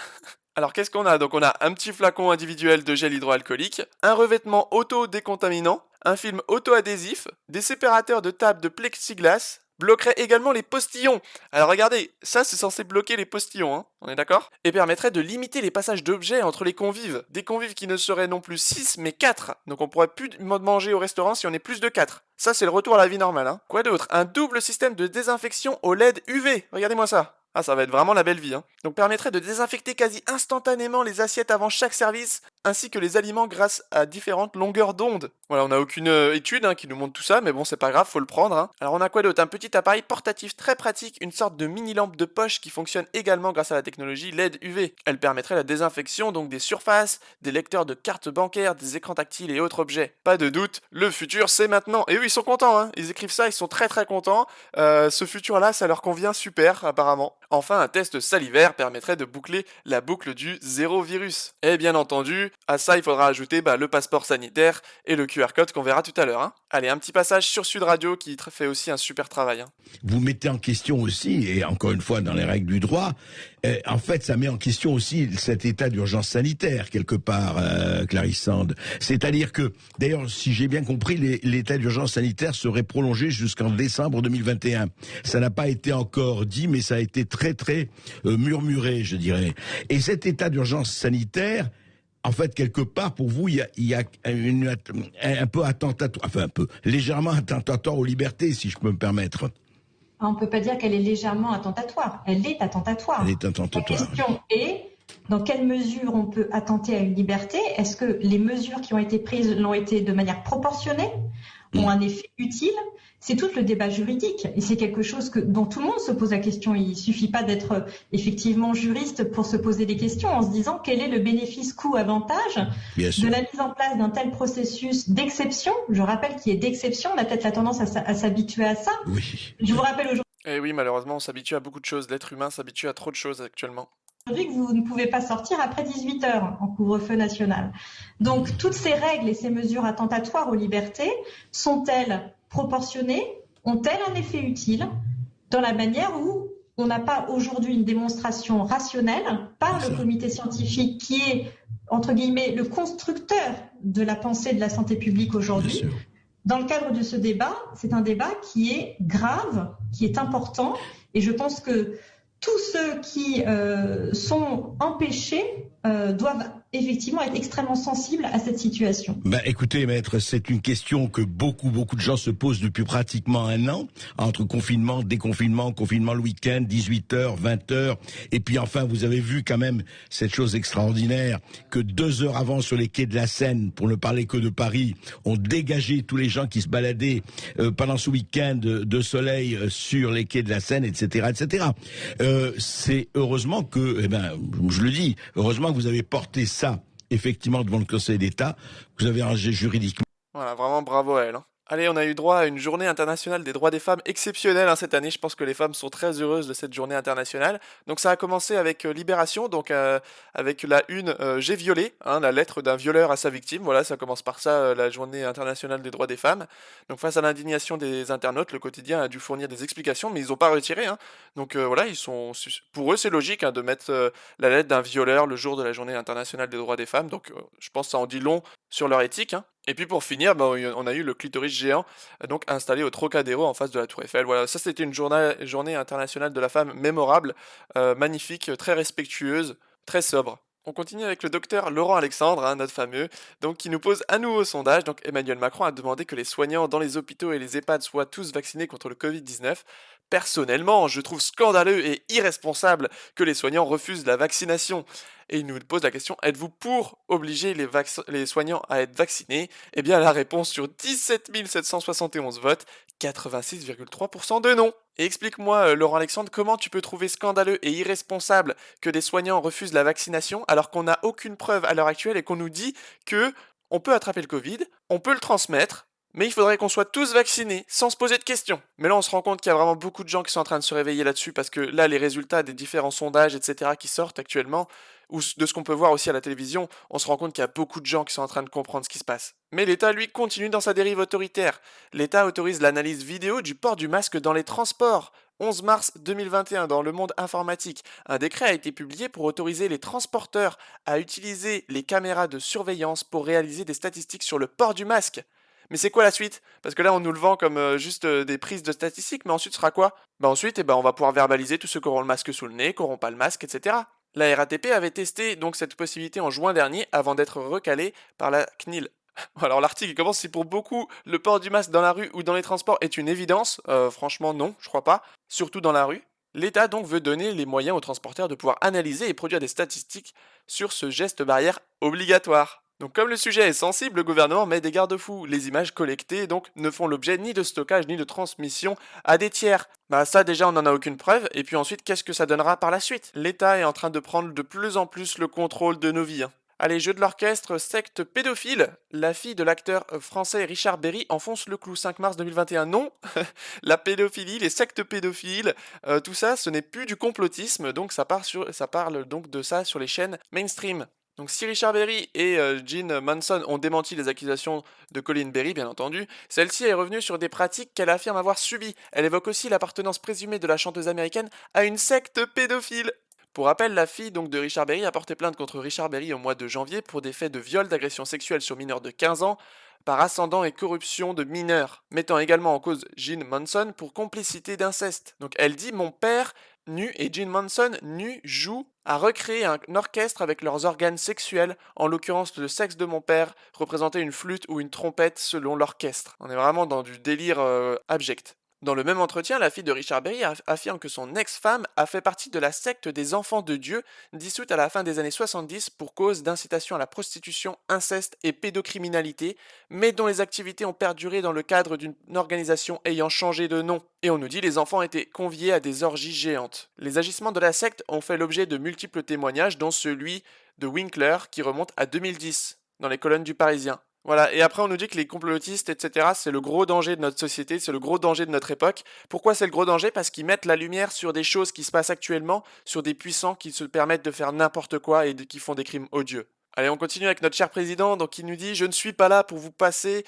Alors qu'est-ce qu'on a? Donc on a un petit flacon individuel de gel hydroalcoolique, un revêtement auto-décontaminant, un film auto-adhésif, des séparateurs de table de plexiglas, bloquerait également les postillons. Alors regardez, ça c'est censé bloquer les postillons, hein, on est d'accord? Et permettrait de limiter les passages d'objets entre les convives. Des convives qui ne seraient non plus 6 mais 4. Donc on pourrait plus manger au restaurant si on est plus de 4. Ça c'est le retour à la vie normale, hein. Quoi d'autre? Un double système de désinfection au LED UV. Regardez-moi ça. Ah, ça va être vraiment la belle vie, hein. Donc permettrait de désinfecter quasi instantanément les assiettes avant chaque service, ainsi que les aliments grâce à différentes longueurs d'onde. Voilà, on n'a aucune étude qui nous montre tout ça, mais bon, c'est pas grave, faut le prendre, hein. Alors on a quoi d'autre? Un petit appareil portatif très pratique, une sorte de mini lampe de poche qui fonctionne également grâce à la technologie LED UV. Elle permettrait la désinfection donc des surfaces, des lecteurs de cartes bancaires, des écrans tactiles et autres objets. Pas de doute, le futur c'est maintenant. Et eux ils sont contents, hein. Ils écrivent ça, ils sont très contents. Ce futur-là, ça leur convient super apparemment. Enfin, un test salivaire permettrait de boucler la boucle du zéro virus. Et bien entendu, à ça, il faudra ajouter le passeport sanitaire et le QR code qu'on verra tout à l'heure, hein. Allez, un petit passage sur Sud Radio qui fait aussi un super travail, hein. Vous mettez en question aussi, et encore une fois dans les règles du droit, en fait ça met en question aussi cet état d'urgence sanitaire quelque part, Clarisse Sand. C'est-à-dire que, d'ailleurs si j'ai bien compris, l'état d'urgence sanitaire serait prolongé jusqu'en décembre 2021. Ça n'a pas été encore dit, mais ça a été très murmuré, je dirais. Et cet état d'urgence sanitaire, en fait, quelque part, pour vous, il y a un peu attentatoire, enfin un peu, légèrement attentatoire aux libertés, si je peux me permettre. On ne peut pas dire qu'elle est légèrement attentatoire. Elle est attentatoire. Elle est attentatoire. La question est, dans quelle mesure on peut attenter à une liberté? Est-ce que les mesures qui ont été prises l'ont été de manière proportionnée, ont un effet utile? C'est tout le débat juridique et c'est quelque chose dont tout le monde se pose la question. Il ne suffit pas d'être effectivement juriste pour se poser des questions en se disant quel est le bénéfice coût-avantage de la mise en place d'un tel processus d'exception. Je rappelle qu'il est d'exception, on a peut-être la tendance à s'habituer à ça. Oui. Je vous rappelle aujourd'hui. Et oui, malheureusement, on s'habitue à beaucoup de choses. L'être humain s'habitue à trop de choses actuellement. Aujourd'hui que vous ne pouvez pas sortir après 18h en couvre-feu national. Donc toutes ces règles et ces mesures attentatoires aux libertés sont-elles proportionnées? Ont-elles un effet utile dans la manière où on n'a pas aujourd'hui une démonstration rationnelle par le comité scientifique qui est, entre guillemets, le constructeur de la pensée de la santé publique aujourd'hui? Dans le cadre de ce débat, c'est un débat qui est grave, qui est important, et je pense que tous ceux qui sont empêchés doivent effectivement être extrêmement sensibles à cette situation. Écoutez, maître, c'est une question que beaucoup de gens se posent depuis pratiquement un an, entre confinement, déconfinement, confinement le week-end, 18h, 20h, et puis enfin, vous avez vu quand même cette chose extraordinaire, que 2 heures avant sur les quais de la Seine, pour ne parler que de Paris, on dégageait tous les gens qui se baladaient pendant ce week-end de soleil sur les quais de la Seine, etc., etc. C'est heureusement que, je le dis, heureusement que vous avez porté ça, effectivement, devant le Conseil d'État, que vous avez arrangé juridiquement. Voilà, vraiment bravo à elle, hein. Allez, on a eu droit à une journée internationale des droits des femmes exceptionnelle cette année. Je pense que les femmes sont très heureuses de cette journée internationale. Donc ça a commencé avec Libération, donc avec la une J'ai violé, la lettre d'un violeur à sa victime. Voilà, ça commence par ça, la journée internationale des droits des femmes. Donc face à l'indignation des internautes, le quotidien a dû fournir des explications, mais ils n'ont pas retiré, hein. Donc voilà, pour eux c'est logique de mettre la lettre d'un violeur le jour de la journée internationale des droits des femmes. Donc je pense que ça en dit long sur leur éthique, hein. Et puis pour finir, on a eu le clitoris géant donc installé au Trocadéro en face de la Tour Eiffel. Voilà, ça c'était une journée internationale de la femme mémorable, magnifique, très respectueuse, très sobre. On continue avec le docteur Laurent Alexandre, notre fameux, donc qui nous pose un nouveau sondage. Donc Emmanuel Macron a demandé que les soignants dans les hôpitaux et les EHPAD soient tous vaccinés contre le Covid-19. Personnellement, je trouve scandaleux et irresponsable que les soignants refusent la vaccination. Et il nous pose la question, êtes-vous pour obliger les soignants à être vaccinés? Eh bien la réponse sur 17 771 votes, 86,3% de non. Et explique-moi, Laurent Alexandre, comment tu peux trouver scandaleux et irresponsable que des soignants refusent la vaccination alors qu'on n'a aucune preuve à l'heure actuelle et qu'on nous dit que on peut attraper le Covid, on peut le transmettre, mais il faudrait qu'on soit tous vaccinés, sans se poser de questions. Mais là, on se rend compte qu'il y a vraiment beaucoup de gens qui sont en train de se réveiller là-dessus, parce que là, les résultats des différents sondages, etc., qui sortent actuellement, ou de ce qu'on peut voir aussi à la télévision, on se rend compte qu'il y a beaucoup de gens qui sont en train de comprendre ce qui se passe. Mais l'État, lui, continue dans sa dérive autoritaire. L'État autorise l'analyse vidéo du port du masque dans les transports. 11 mars 2021, dans Le Monde Informatique, un décret a été publié pour autoriser les transporteurs à utiliser les caméras de surveillance pour réaliser des statistiques sur le port du masque. Mais c'est quoi la suite? Parce que là, on nous le vend comme juste des prises de statistiques, mais ensuite, ce sera quoi? Ensuite, on va pouvoir verbaliser tous ceux qui auront le masque sous le nez, qui n'auront pas le masque, etc. La RATP avait testé donc cette possibilité en juin dernier, avant d'être recalée par la CNIL. Alors l'article commence, si pour beaucoup, le port du masque dans la rue ou dans les transports est une évidence, franchement non, je crois pas, surtout dans la rue. L'État donc veut donner les moyens aux transporteurs de pouvoir analyser et produire des statistiques sur ce geste barrière obligatoire. Donc comme le sujet est sensible, le gouvernement met des garde-fous. Les images collectées donc ne font l'objet ni de stockage ni de transmission à des tiers. Bah ça déjà on n'en a aucune preuve, et puis ensuite qu'est-ce que ça donnera par la suite? L'État est en train de prendre de plus en plus le contrôle de nos vies. Allez, jeu de l'orchestre, secte pédophile. La fille de l'acteur français Richard Berry enfonce le clou 5 mars 2021. Non, la pédophilie, les sectes pédophiles, tout ça, ce n'est plus du complotisme, donc ça parle donc de ça sur les chaînes mainstream. Donc si Richard Berry et Jean Manson ont démenti les accusations de Colin Berry, bien entendu, celle-ci est revenue sur des pratiques qu'elle affirme avoir subies. Elle évoque aussi l'appartenance présumée de la chanteuse américaine à une secte pédophile. Pour rappel, la fille donc de Richard Berry a porté plainte contre Richard Berry au mois de janvier pour des faits de viol, d'agression sexuelle sur mineurs de 15 ans, par ascendant et corruption de mineurs, mettant également en cause Jean Manson pour complicité d'inceste. Donc elle dit « Mon père, nu, et Jean Manson, nu, joue à recréer un orchestre avec leurs organes sexuels, en l'occurrence le sexe de mon père, représentait une flûte ou une trompette selon l'orchestre. » On est vraiment dans du délire abject. Dans le même entretien, la fille de Richard Berry affirme que son ex-femme a fait partie de la secte des enfants de Dieu, dissoute à la fin des années 70 pour cause d'incitation à la prostitution, inceste et pédocriminalité, mais dont les activités ont perduré dans le cadre d'une organisation ayant changé de nom. Et on nous dit les enfants étaient conviés à des orgies géantes. Les agissements de la secte ont fait l'objet de multiples témoignages, dont celui de Winkler qui remonte à 2010, dans les colonnes du Parisien. Voilà, et après on nous dit que les complotistes, etc., c'est le gros danger de notre société, c'est le gros danger de notre époque. Pourquoi c'est le gros danger? Parce qu'ils mettent la lumière sur des choses qui se passent actuellement, sur des puissants qui se permettent de faire n'importe quoi et qui font des crimes odieux. Allez, on continue avec notre cher président, donc il nous dit « Je ne suis pas là pour vous passer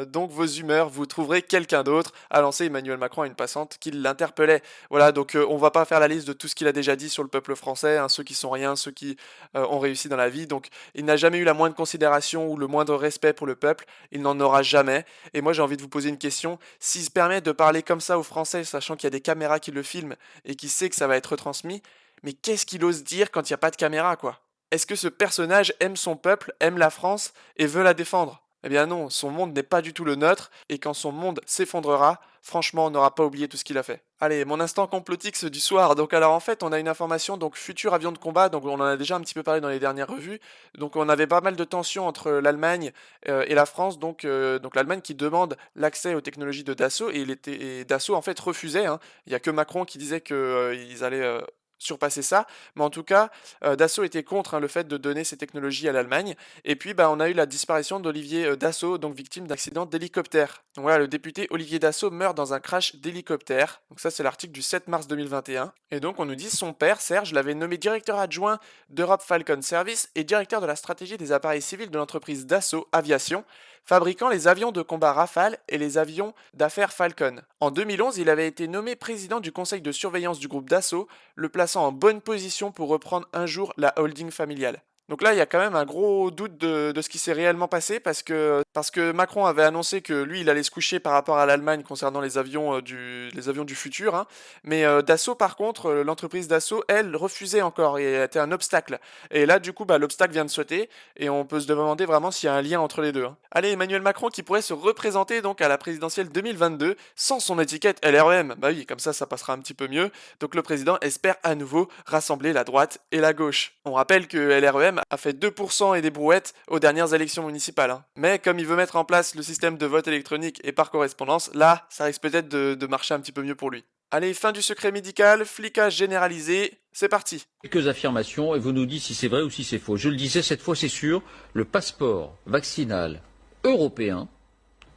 donc vos humeurs, vous trouverez quelqu'un d'autre », a lancé Emmanuel Macron à une passante qui l'interpellait. Voilà, donc on va pas faire la liste de tout ce qu'il a déjà dit sur le peuple français, ceux qui sont rien, ceux qui ont réussi dans la vie, donc il n'a jamais eu la moindre considération ou le moindre respect pour le peuple, il n'en aura jamais. Et moi j'ai envie de vous poser une question, s'il se permet de parler comme ça aux Français, sachant qu'il y a des caméras qui le filment et qui sait que ça va être retransmis, mais qu'est-ce qu'il ose dire quand il n'y a pas de caméra, quoi? Est-ce que ce personnage aime son peuple, aime la France et veut la défendre? Eh bien non, son monde n'est pas du tout le nôtre, et quand son monde s'effondrera, franchement on n'aura pas oublié tout ce qu'il a fait. Allez, mon instant complotix du soir. Donc alors en fait on a une information, donc futur avion de combat, donc on en a déjà un petit peu parlé dans les dernières revues, donc on avait pas mal de tensions entre l'Allemagne et la France, donc l'Allemagne qui demande l'accès aux technologies de Dassault, et Dassault en fait refusait, il n'y a que Macron qui disait qu'ils allaient surpasser ça, mais en tout cas Dassault était contre le fait de donner ces technologies à l'Allemagne. Et puis on a eu la disparition d'Olivier Dassault, donc victime d'accident d'hélicoptère. Donc voilà, le député Olivier Dassault meurt dans un crash d'hélicoptère, donc ça c'est l'article du 7 mars 2021, et donc on nous dit son père Serge l'avait nommé directeur adjoint d'Europe Falcon Service et directeur de la stratégie des appareils civils de l'entreprise Dassault Aviation, fabriquant les avions de combat Rafale et les avions d'affaires Falcon. En 2011, il avait été nommé président du conseil de surveillance du groupe Dassault, le plaçant en bonne position pour reprendre un jour la holding familiale. Donc là, il y a quand même un gros doute de ce qui s'est réellement passé, parce que Macron avait annoncé que lui, il allait se coucher par rapport à l'Allemagne concernant les avions du futur. Mais Dassault, par contre, l'entreprise Dassault, elle, refusait encore et était un obstacle. Et là, du coup, l'obstacle vient de sauter, et on peut se demander vraiment s'il y a un lien entre les deux. Allez, Emmanuel Macron qui pourrait se représenter donc à la présidentielle 2022 sans son étiquette LREM. Bah oui, comme ça passera un petit peu mieux. Donc le président espère à nouveau rassembler la droite et la gauche. On rappelle que LREM a fait 2% et des brouettes aux dernières élections municipales. Mais comme il veut mettre en place le système de vote électronique et par correspondance, là, ça risque peut-être de marcher un petit peu mieux pour lui. Allez, fin du secret médical, flicage généralisé, c'est parti. Quelques affirmations et vous nous dites si c'est vrai ou si c'est faux. Je le disais, cette fois c'est sûr, le passeport vaccinal européen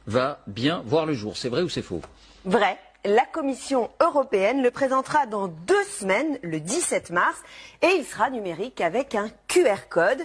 va bien voir le jour. C'est vrai ou c'est faux? Vrai. La Commission européenne le présentera dans 2 semaines, le 17 mars, et il sera numérique avec un QR code.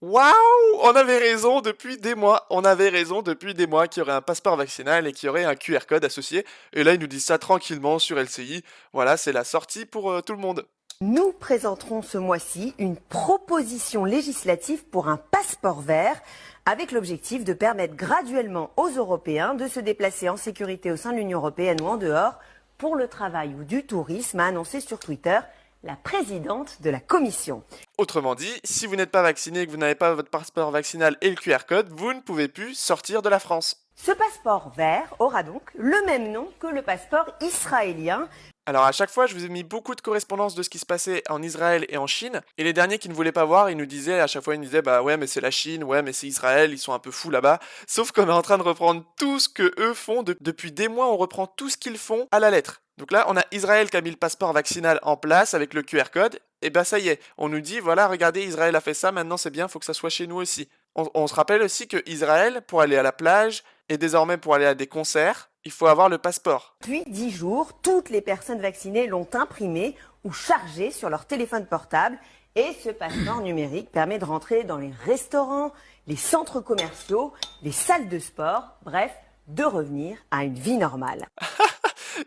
Waouh! On avait raison depuis des mois. On avait raison depuis des mois qu'il y aurait un passeport vaccinal et qu'il y aurait un QR code associé. Et là, ils nous disent ça tranquillement sur LCI. Voilà, c'est la sortie pour tout le monde. Nous présenterons ce mois-ci une proposition législative pour un passeport vert, avec l'objectif de permettre graduellement aux Européens de se déplacer en sécurité au sein de l'Union européenne ou en dehors pour le travail ou du tourisme, a annoncé sur Twitter la présidente de la Commission. Autrement dit, si vous n'êtes pas vacciné et que vous n'avez pas votre passeport vaccinal et le QR code, vous ne pouvez plus sortir de la France. Ce passeport vert aura donc le même nom que le passeport israélien. Alors à chaque fois, je vous ai mis beaucoup de correspondances de ce qui se passait en Israël et en Chine. Et les derniers qui ne voulaient pas voir, ils nous disaient, à chaque fois, ils nous disaient, bah ouais, mais c'est la Chine, ouais, mais c'est Israël, ils sont un peu fous là-bas. Sauf qu'on est en train de reprendre tout ce que eux font. Depuis des mois, on reprend tout ce qu'ils font à la lettre. Donc là, on a Israël qui a mis le passeport vaccinal en place avec le QR code. Et ben ça y est, on nous dit, voilà, regardez, Israël a fait ça, maintenant c'est bien, faut que ça soit chez nous aussi. On se rappelle aussi que Israël, pour aller à la plage, et désormais pour aller à des concerts, il faut avoir le passeport. Depuis 10 jours, toutes les personnes vaccinées l'ont imprimé ou chargé sur leur téléphone portable. Et ce passeport numérique permet de rentrer dans les restaurants, les centres commerciaux, les salles de sport, bref, de revenir à une vie normale.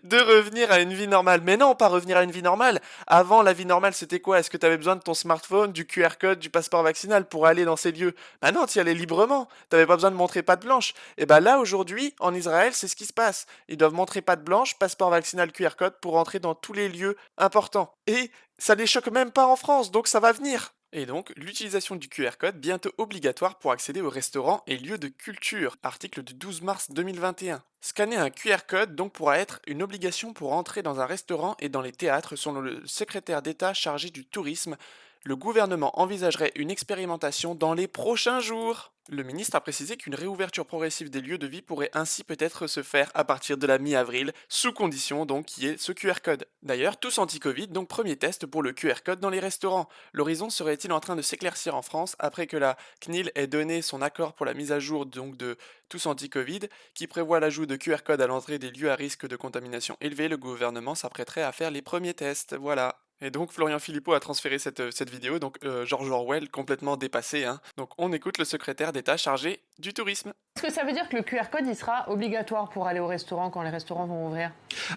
De revenir à une vie normale. Mais non, pas revenir à une vie normale. Avant, la vie normale, c'était quoi? Est-ce que tu avais besoin de ton smartphone, du QR code, du passeport vaccinal pour aller dans ces lieux? Bah non, tu y allais librement. T'avais pas besoin de montrer patte blanche. Et bah là, aujourd'hui, en Israël, c'est ce qui se passe. Ils doivent montrer patte blanche, passeport vaccinal, QR code pour rentrer dans tous les lieux importants. Et ça les choque même pas en France, donc ça va venir. Et donc, l'utilisation du QR code bientôt obligatoire pour accéder aux restaurants et lieux de culture. Article du 12 mars 2021. Scanner un QR code donc pourra être une obligation pour entrer dans un restaurant et dans les théâtres selon le secrétaire d'État chargé du tourisme. Le gouvernement envisagerait une expérimentation dans les prochains jours. Le ministre a précisé qu'une réouverture progressive des lieux de vie pourrait ainsi peut-être se faire à partir de la mi-avril, sous condition donc qu'il y ait ce QR code. D'ailleurs, tous anti-Covid, donc premier test pour le QR code dans les restaurants. L'horizon serait-il en train de s'éclaircir en France après que la CNIL ait donné son accord pour la mise à jour donc de tous anti-Covid, qui prévoit l'ajout de QR code à l'entrée des lieux à risque de contamination élevé, le gouvernement s'apprêterait à faire les premiers tests, voilà. Et donc Florian Philippot a transféré cette vidéo, donc George Orwell complètement dépassé, hein. Donc on écoute le secrétaire d'État chargé du tourisme. Est-ce que ça veut dire que le QR code il sera obligatoire pour aller au restaurant quand les restaurants vont ouvrir?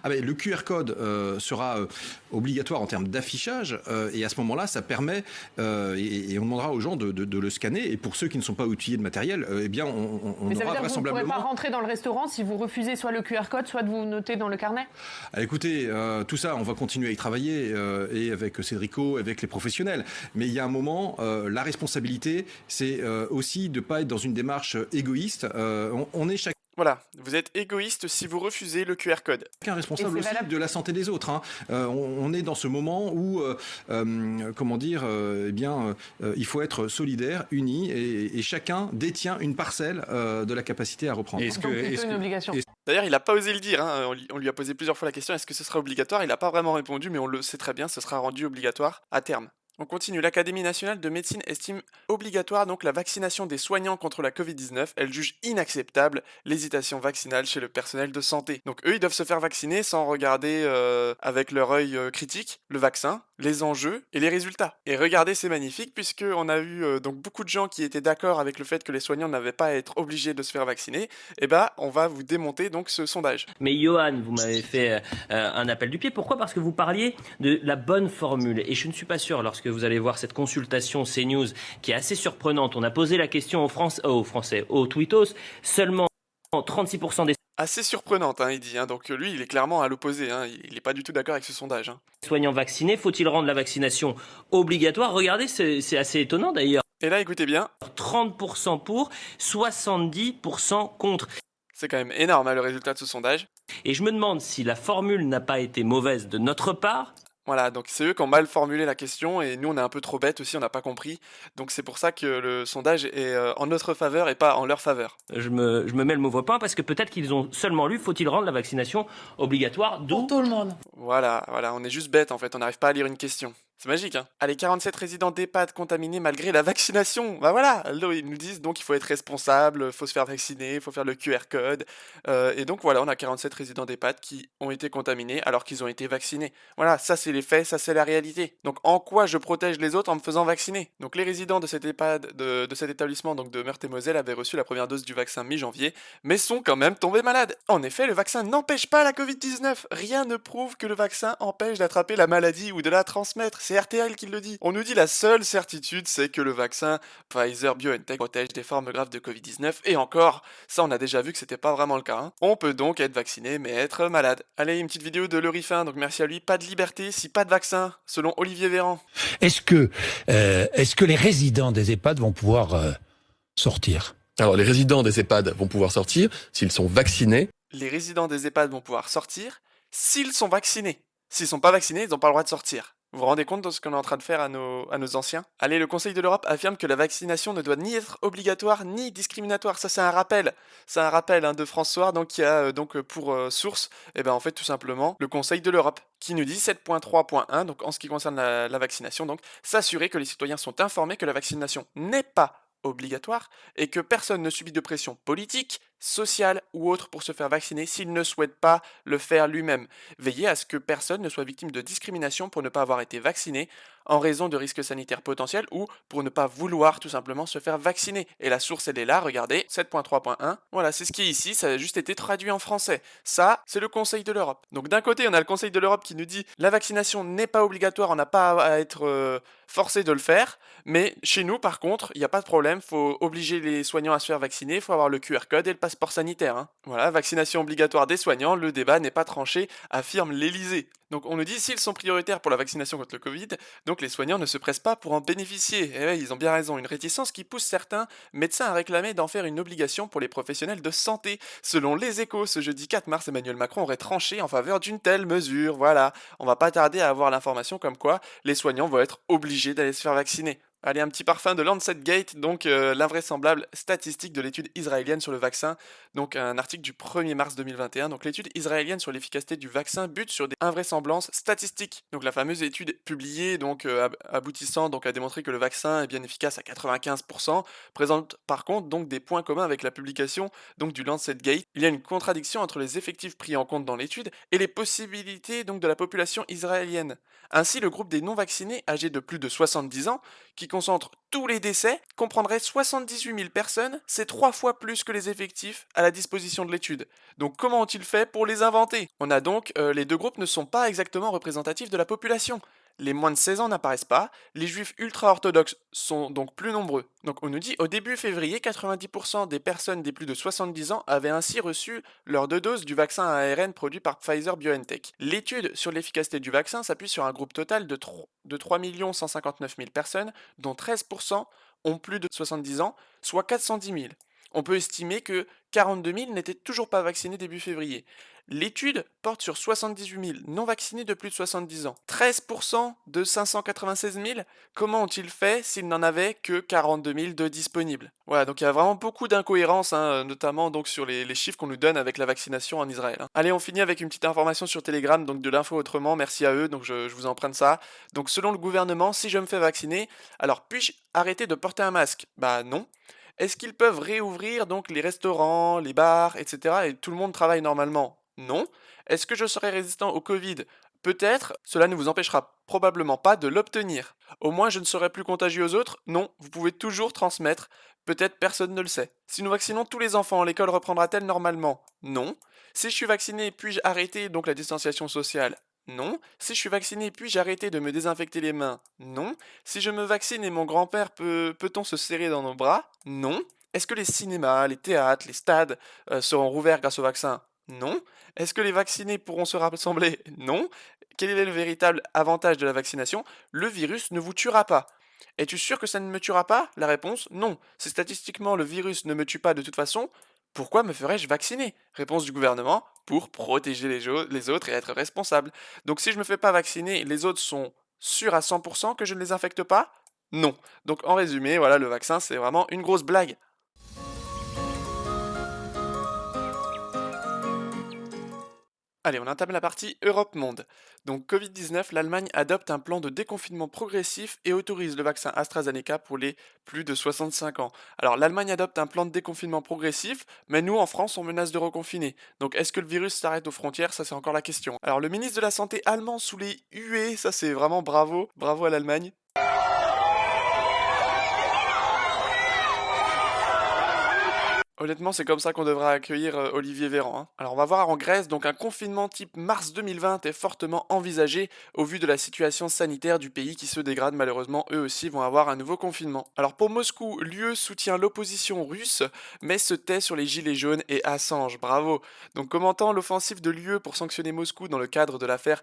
Le QR code sera obligatoire en termes d'affichage et à ce moment-là ça permet et on demandera aux gens de le scanner et pour ceux qui ne sont pas outillés de matériel, eh bien on Mais ça veut aura dire que vous ne vraisemblablement... pourrez pas rentrer dans le restaurant si vous refusez soit le QR code soit de vous noter dans le carnet? Écoutez, tout ça on va continuer à y travailler et avec Cédrico, avec les professionnels. Mais il y a un moment, la responsabilité, c'est aussi de ne pas être dans une démarche égoïste. On est chacun... Voilà, vous êtes égoïste si vous refusez le QR code. Chacun responsable aussi de la santé des autres. Hein. On est dans ce moment où, il faut être solidaire, uni, et chacun détient une parcelle de la capacité à reprendre. Une obligation. D'ailleurs, il n'a pas osé le dire, hein. On lui a posé plusieurs fois la question, est-ce que ce sera obligatoire? Il n'a pas vraiment répondu, mais on le sait très bien, ce sera rendu obligatoire à terme. On continue. L'Académie nationale de médecine estime obligatoire donc la vaccination des soignants contre la Covid-19. Elle juge inacceptable l'hésitation vaccinale chez le personnel de santé. Donc eux, ils doivent se faire vacciner sans regarder avec leur œil critique le vaccin, les enjeux et les résultats. Et regardez, c'est magnifique puisqu'on a eu donc beaucoup de gens qui étaient d'accord avec le fait que les soignants n'avaient pas à être obligés de se faire vacciner. Et bah, on va vous démonter donc ce sondage. Mais Johan, vous m'avez fait un appel du pied. Pourquoi? Parce que vous parliez de la bonne formule. Et je ne suis pas sûr, lorsque vous allez voir cette consultation CNews qui est assez surprenante, on a posé la question aux tweetos, seulement 36% des assez surprenante, hein, il dit. Hein. Donc lui, il est clairement à l'opposé. Hein. Il n'est pas du tout d'accord avec ce sondage. Hein. Soignants vaccinés, faut-il rendre la vaccination obligatoire? Regardez, c'est assez étonnant d'ailleurs. Et là, écoutez bien. 30% pour, 70% contre. C'est quand même énorme, hein, le résultat de ce sondage. Et je me demande si la formule n'a pas été mauvaise de notre part. Voilà, donc c'est eux qui ont mal formulé la question et nous on est un peu trop bêtes aussi, on n'a pas compris. Donc c'est pour ça que le sondage est en notre faveur et pas en leur faveur. Je me mets le mauvais point parce que peut-être qu'ils ont seulement lu, faut-il rendre la vaccination obligatoire pour tout le monde. Voilà, on est juste bêtes en fait, on n'arrive pas à lire une question. C'est magique, hein. Allez, 47 résidents d'EHPAD contaminés malgré la vaccination. Bah voilà, ils nous disent donc il faut être responsable, faut se faire vacciner, faut faire le QR code. Et donc voilà, on a 47 résidents d'EHPAD qui ont été contaminés alors qu'ils ont été vaccinés. Voilà, ça c'est les faits, ça c'est la réalité. Donc en quoi je protège les autres en me faisant vacciner? Donc les résidents de cet EHPAD, de cet établissement donc de Meurthe-et-Moselle avaient reçu la première dose du vaccin mi-janvier, mais sont quand même tombés malades. En effet, le vaccin n'empêche pas la Covid-19. Rien ne prouve que le vaccin empêche d'attraper la maladie ou de la transmettre. C'est RTL qui le dit. On nous dit la seule certitude, c'est que le vaccin Pfizer-BioNTech protège des formes graves de Covid-19. Et encore, ça on a déjà vu que c'était pas vraiment le cas. Hein. On peut donc être vacciné mais être malade. Allez, une petite vidéo de Lorifin, donc merci à lui. Pas de liberté si pas de vaccin, selon Olivier Véran. Est-ce que les résidents des EHPAD vont pouvoir sortir? Alors les résidents des EHPAD vont pouvoir sortir s'ils sont vaccinés. Les résidents des EHPAD vont pouvoir sortir s'ils sont vaccinés. S'ils sont pas vaccinés, ils n'ont pas le droit de sortir. Vous vous rendez compte de ce qu'on est en train de faire à nos anciens? Allez, le Conseil de l'Europe affirme que la vaccination ne doit ni être obligatoire ni discriminatoire. Ça, c'est un rappel. C'est un rappel de François, donc qui a pour source, en fait, tout simplement, le Conseil de l'Europe, qui nous dit 7.3.1, donc en ce qui concerne la vaccination, donc s'assurer que les citoyens sont informés que la vaccination n'est pas obligatoire et que personne ne subit de pression politique, sociale ou autre pour se faire vacciner s'il ne souhaite pas le faire lui-même. Veillez à ce que personne ne soit victime de discrimination pour ne pas avoir été vacciné en raison de risques sanitaires potentiels ou pour ne pas vouloir tout simplement se faire vacciner. Et la source, elle est là, regardez, 7.3.1. Voilà, c'est ce qui est ici, ça a juste été traduit en français. Ça, c'est le Conseil de l'Europe. Donc d'un côté, on a le Conseil de l'Europe qui nous dit la vaccination n'est pas obligatoire, on n'a pas à être forcé de le faire, mais chez nous, par contre, il n'y a pas de problème, faut obliger les soignants à se faire vacciner, il faut avoir le QR code et le passeport sanitaire. Voilà, vaccination obligatoire des soignants, le débat n'est pas tranché, affirme l'Élysée. Donc on nous dit s'ils sont prioritaires pour la vaccination contre le Covid, donc les soignants ne se pressent pas pour en bénéficier. Et ouais, ils ont bien raison, une réticence qui pousse certains médecins à réclamer d'en faire une obligation pour les professionnels de santé. Selon Les Échos, ce jeudi 4 mars, Emmanuel Macron aurait tranché en faveur d'une telle mesure. Voilà, on va pas tarder à avoir l'information comme quoi les soignants vont être obligés d'aller se faire vacciner. Allez, un petit parfum de LancetGate, donc l'invraisemblable statistique de l'étude israélienne sur le vaccin, donc un article du 1er mars 2021. Donc l'étude israélienne sur l'efficacité du vaccin bute sur des invraisemblances statistiques. Donc la fameuse étude publiée, donc aboutissant donc à démontrer que le vaccin est bien efficace à 95%, présente par contre donc des points communs avec la publication donc du LancetGate. Il y a une contradiction entre les effectifs pris en compte dans l'étude et les possibilités donc de la population israélienne. Ainsi, le groupe des non-vaccinés âgés de plus de 70 ans, qui concentre tous les décès, comprendrait 78 000 personnes, c'est 3 fois plus que les effectifs à la disposition de l'étude. Donc comment ont-ils fait pour les inventer? On a donc, les deux groupes ne sont pas exactement représentatifs de la population. Les moins de 16 ans n'apparaissent pas, les juifs ultra-orthodoxes sont donc plus nombreux. Donc on nous dit, au début février, 90% des personnes des plus de 70 ans avaient ainsi reçu leurs 2 doses du vaccin à ARN produit par Pfizer-BioNTech. L'étude sur l'efficacité du vaccin s'appuie sur un groupe total de 3 159 000 personnes, dont 13% ont plus de 70 ans, soit 410 000. On peut estimer que 42 000 n'étaient toujours pas vaccinés début février. L'étude porte sur 78 000 non vaccinés de plus de 70 ans. 13% de 596 000, comment ont-ils fait s'ils n'en avaient que 42 000 de disponibles? Voilà, donc il y a vraiment beaucoup d'incohérences, notamment donc sur les chiffres qu'on nous donne avec la vaccination en Israël. Allez, on finit avec une petite information sur Telegram, donc de l'info autrement, merci à eux, donc je vous emprunte ça. Donc selon le gouvernement, si je me fais vacciner, alors puis-je arrêter de porter un masque? Bah non. Est-ce qu'ils peuvent réouvrir donc les restaurants, les bars, etc. et tout le monde travaille normalement? Non. Est-ce que je serai résistant au Covid? Peut-être, cela ne vous empêchera probablement pas de l'obtenir. Au moins je ne serai plus contagieux aux autres? Non, vous pouvez toujours transmettre. Peut-être personne ne le sait. Si nous vaccinons tous les enfants, l'école reprendra-t-elle normalement? Non. Si je suis vacciné, puis-je arrêter donc la distanciation sociale? Non. Si je suis vacciné, puis-je arrêter de me désinfecter les mains? Non. Si je me vaccine et mon grand-père, peut-on se serrer dans nos bras? Non. Est-ce que les cinémas, les théâtres, les stades seront rouverts grâce au vaccin? Non. Est-ce que les vaccinés pourront se rassembler? Non. Quel est le véritable avantage de la vaccination? Le virus ne vous tuera pas. Es-tu sûr que ça ne me tuera pas? La réponse, non. Si statistiquement le virus ne me tue pas de toute façon, pourquoi me ferais-je vacciner? Réponse du gouvernement, pour protéger les autres et être responsable. Donc si je me fais pas vacciner, les autres sont sûrs à 100% que je ne les infecte pas? Non. Donc en résumé, voilà, le vaccin c'est vraiment une grosse blague. Allez, on entame la partie Europe-Monde. Donc Covid-19, l'Allemagne adopte un plan de déconfinement progressif et autorise le vaccin AstraZeneca pour les plus de 65 ans. Alors l'Allemagne adopte un plan de déconfinement progressif, mais nous en France on menace de reconfiner. Donc est-ce que le virus s'arrête aux frontières? Ça c'est encore la question. Alors le ministre de la Santé allemand sous les huées, ça c'est vraiment bravo, bravo à l'Allemagne. Honnêtement, c'est comme ça qu'on devrait accueillir Olivier Véran. Alors on va voir en Grèce, donc un confinement type mars 2020 est fortement envisagé au vu de la situation sanitaire du pays qui se dégrade malheureusement. Eux aussi vont avoir un nouveau confinement. Alors pour Moscou, l'UE soutient l'opposition russe, mais se tait sur les gilets jaunes et Assange. Bravo. Donc commentant l'offensive de l'UE pour sanctionner Moscou dans le cadre de l'affaire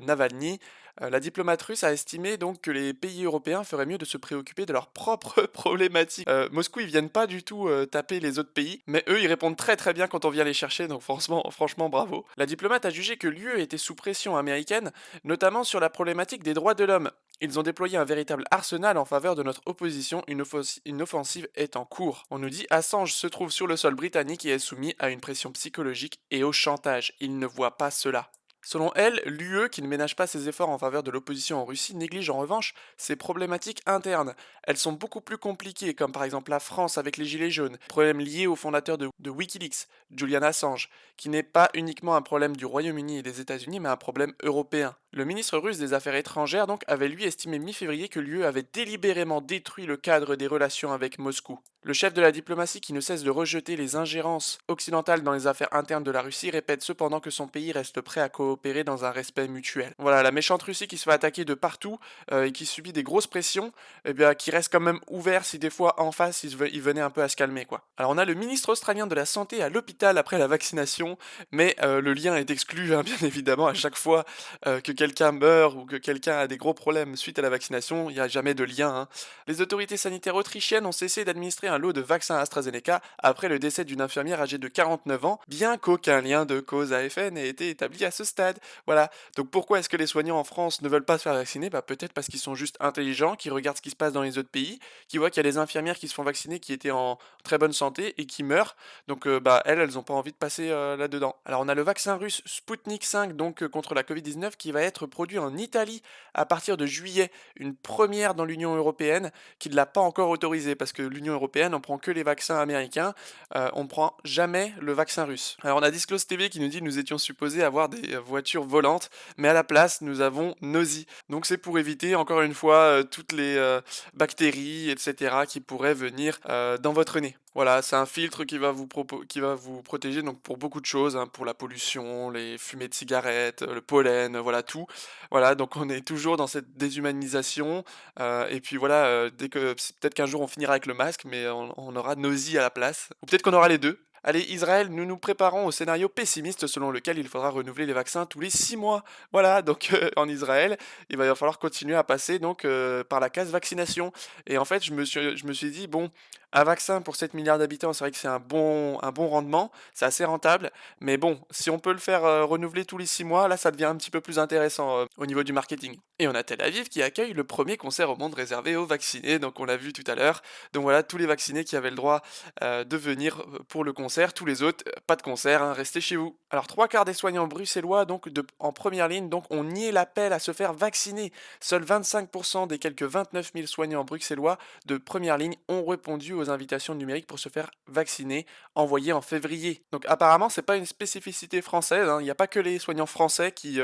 Navalny, La diplomate russe a estimé donc que les pays européens feraient mieux de se préoccuper de leurs propres problématiques. Moscou, ils viennent pas du tout taper les autres pays, mais eux, ils répondent très très bien quand on vient les chercher, donc franchement bravo. La diplomate a jugé que l'UE était sous pression américaine, notamment sur la problématique des droits de l'homme. Ils ont déployé un véritable arsenal en faveur de notre opposition, une offensive est en cours. On nous dit Assange se trouve sur le sol britannique et est soumis à une pression psychologique et au chantage. Il ne voit pas cela. Selon elle, l'UE, qui ne ménage pas ses efforts en faveur de l'opposition en Russie, néglige en revanche ses problématiques internes. Elles sont beaucoup plus compliquées, comme par exemple la France avec les Gilets jaunes, problème lié au fondateur de Wikileaks, Julian Assange, qui n'est pas uniquement un problème du Royaume-Uni et des États-Unis, mais un problème européen. Le ministre russe des Affaires étrangères donc avait lui estimé mi-février que l'UE avait délibérément détruit le cadre des relations avec Moscou. Le chef de la diplomatie, qui ne cesse de rejeter les ingérences occidentales dans les affaires internes de la Russie, répète cependant que son pays reste prêt à coopérer dans un respect mutuel. Voilà, la méchante Russie qui se fait attaquer de partout et qui subit des grosses pressions, eh bien, qui reste quand même ouvert si des fois en face il venait un peu à se calmer, quoi. Alors on a le ministre australien de la Santé à l'hôpital après la vaccination, mais le lien est exclu, hein, bien évidemment, à chaque fois que quelqu'un meurt ou que quelqu'un a des gros problèmes suite à la vaccination, il n'y a jamais de lien, hein. Les autorités sanitaires autrichiennes ont cessé d'administrer un lot de vaccins AstraZeneca après le décès d'une infirmière âgée de 49 ans, bien qu'aucun lien de cause à effet n'ait été établi à ce stade. Voilà. Donc pourquoi est-ce que les soignants en France ne veulent pas se faire vacciner? Bah peut-être parce qu'ils sont juste intelligents, qu'ils regardent ce qui se passe dans les autres pays, qui voient qu'il y a des infirmières qui se font vacciner, qui étaient en très bonne santé et qui meurent. Donc bah elles n'ont pas envie de passer là-dedans. Alors on a le vaccin russe Sputnik 5 donc contre la Covid-19 qui va être produit en Italie à partir de juillet, une première dans l'Union européenne qui ne l'a pas encore autorisé parce que l'Union européenne on prend que les vaccins américains, on ne prend jamais le vaccin russe. Alors on a Disclose TV qui nous dit nous étions supposés avoir des voitures volantes, mais à la place nous avons Nosy. Donc c'est pour éviter encore une fois toutes les bactéries, etc. qui pourraient venir dans votre nez. Voilà, c'est un filtre qui va vous protéger donc pour beaucoup de choses, hein, pour la pollution, les fumées de cigarettes, le pollen, voilà tout. Voilà, donc on est toujours dans cette déshumanisation. Et puis voilà, peut-être qu'un jour on finira avec le masque, mais on aura Nosy à la place. Ou peut-être qu'on aura les deux. Allez, Israël, nous nous préparons au scénario pessimiste selon lequel il faudra renouveler les vaccins tous les 6 mois. Voilà, donc en Israël, il va falloir continuer à passer donc par la case vaccination. Et en fait, je me suis dit, bon, un vaccin pour 7 milliards d'habitants, c'est vrai que c'est un bon rendement, c'est assez rentable. Mais bon, si on peut le faire renouveler tous les 6 mois, là, ça devient un petit peu plus intéressant au niveau du marketing. Et on a Tel Aviv qui accueille le premier concert au monde réservé aux vaccinés, donc on l'a vu tout à l'heure. Donc voilà, tous les vaccinés qui avaient le droit de venir pour le concert, tous les autres, pas de concert, hein, restez chez vous. Alors 3/4 des soignants bruxellois donc en première ligne donc ont nié l'appel à se faire vacciner. Seuls 25% des quelques 29 000 soignants bruxellois de première ligne ont répondu aux invitations numériques pour se faire vacciner envoyées en février. Donc apparemment c'est pas une spécificité française, hein. Il n'y a pas que les soignants français qui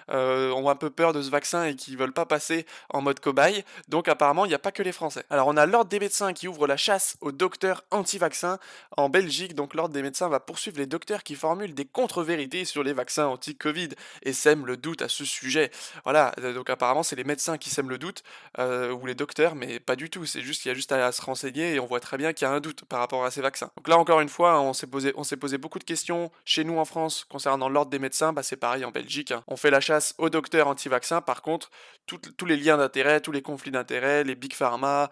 ont un peu peur de ce vaccin et qui veulent pas passer en mode cobaye. Donc apparemment il n'y a pas que les Français. Alors on a l'ordre des médecins qui ouvre la chasse aux docteurs anti-vaccins en Belgique. Donc l'ordre des médecins va poursuivre les docteurs qui formulent des contre-vérités sur les vaccins anti-Covid et sèment le doute à ce sujet. Voilà, donc apparemment c'est les médecins qui sèment le doute ou les docteurs, mais pas du tout. C'est juste qu'il y a juste à se renseigner et on voit très bien qu'il y a un doute par rapport à ces vaccins. Donc là encore une fois, on s'est posé beaucoup de questions chez nous en France concernant l'ordre des médecins. Bah c'est pareil en Belgique, hein. On fait la chasse aux docteurs anti-vaccins. Par contre, tous les liens d'intérêt, tous les conflits d'intérêt, les big pharma,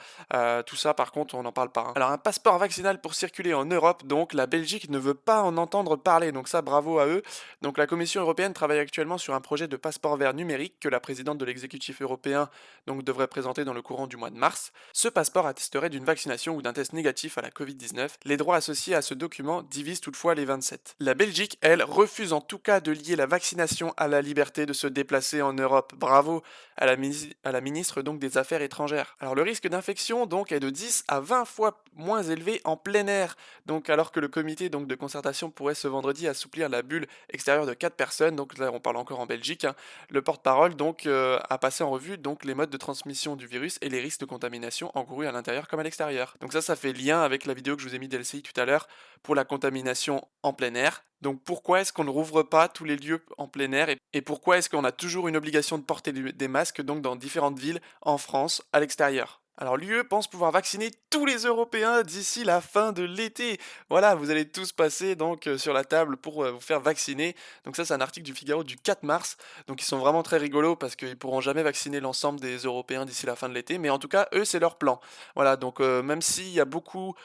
tout ça par contre on n'en parle pas, hein. Alors un passeport vaccinal pour circuler en Europe, donc la Belgique ne veut pas en entendre parler, donc ça bravo à eux. Donc la Commission européenne travaille actuellement sur un projet de passeport vert numérique que la présidente de l'exécutif européen donc devrait présenter dans le courant du mois de mars. Ce passeport attesterait d'une vaccination ou d'un test négatif à la Covid-19. Les droits associés à ce document divisent toutefois les 27. La Belgique, elle, refuse en tout cas de lier la vaccination à la liberté de se déplacer en Europe. Bravo à la ministre donc des Affaires étrangères. Alors le risque d'infection donc est de 10 à 20 fois moins élevé en plein air. Donc alors que le comité donc de concertation pourrait ce vendredi assouplir la bulle extérieure de 4 personnes, donc là on parle encore en Belgique, hein, le porte-parole donc a passé en revue donc les modes de transmission du virus et les risques de contamination encourus à l'intérieur comme à l'extérieur. Donc ça fait lien avec la vidéo que je vous ai mis d'LCI tout à l'heure pour la contamination en plein air. Donc pourquoi est-ce qu'on ne rouvre pas tous les lieux en plein air et pourquoi est-ce qu'on a toujours une obligation de porter des masques donc dans différentes villes en France à l'extérieur? Alors l'UE pense pouvoir vacciner tous les Européens d'ici la fin de l'été. Voilà, vous allez tous passer donc sur la table pour vous faire vacciner. Donc ça c'est un article du Figaro du 4 mars. Donc ils sont vraiment très rigolos parce qu'ils pourront jamais vacciner l'ensemble des Européens d'ici la fin de l'été. Mais en tout cas, eux c'est leur plan. Voilà, donc même s'il y a beaucoup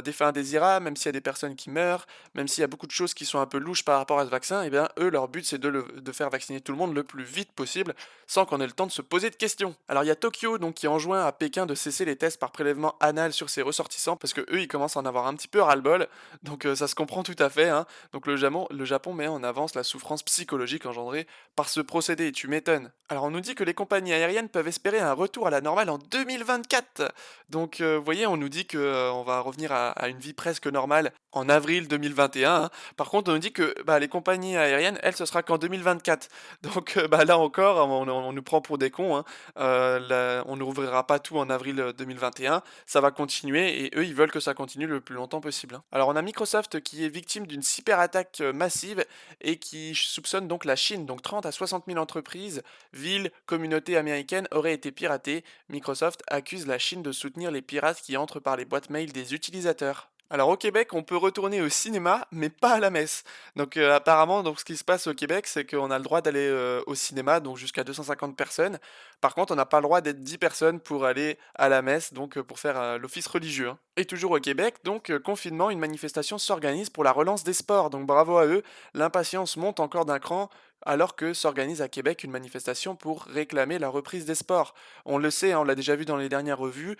d'effets indésirables, même s'il y a des personnes qui meurent, même s'il y a beaucoup de choses qui sont un peu louches par rapport à ce vaccin, eh bien eux leur but c'est de faire vacciner tout le monde le plus vite possible sans qu'on ait le temps de se poser de questions. Alors il y a Tokyo donc qui enjoint à Pékin de cesser les tests par prélèvement anal sur ses ressortissants parce que eux ils commencent à en avoir un petit peu ras-le-bol, donc ça se comprend tout à fait, hein. Donc le Japon met en avance la souffrance psychologique engendrée par ce procédé, tu m'étonnes. Alors on nous dit que les compagnies aériennes peuvent espérer un retour à la normale en 2024. Donc vous voyez, on nous dit que on va revenir à une vie presque normale en avril 2021, hein. Par contre on nous dit que les compagnies aériennes, elles, ce sera qu'en 2024. Donc là encore, on nous prend pour des cons, hein. On ne rouvrira pas tout en avril 2021, ça va continuer et eux ils veulent que ça continue le plus longtemps possible, hein. Alors on a Microsoft qui est victime d'une cyberattaque massive et qui soupçonne donc la Chine, donc 30 à 60 000 entreprises, villes, communautés américaines auraient été piratées. Microsoft accuse la Chine de soutenir les pirates qui entrent par les boîtes mail des utilisateurs. Alors au Québec, on peut retourner au cinéma, mais pas à la messe. Donc apparemment, donc ce qui se passe au Québec, c'est qu'on a le droit d'aller au cinéma, donc jusqu'à 250 personnes. Par contre, on n'a pas le droit d'être 10 personnes pour aller à la messe, donc pour faire l'office religieux, hein. Et toujours au Québec, donc confinement, une manifestation s'organise pour la relance des sports. Donc bravo à eux, l'impatience monte encore d'un cran alors que s'organise à Québec une manifestation pour réclamer la reprise des sports. On le sait, hein, on l'a déjà vu dans les dernières revues,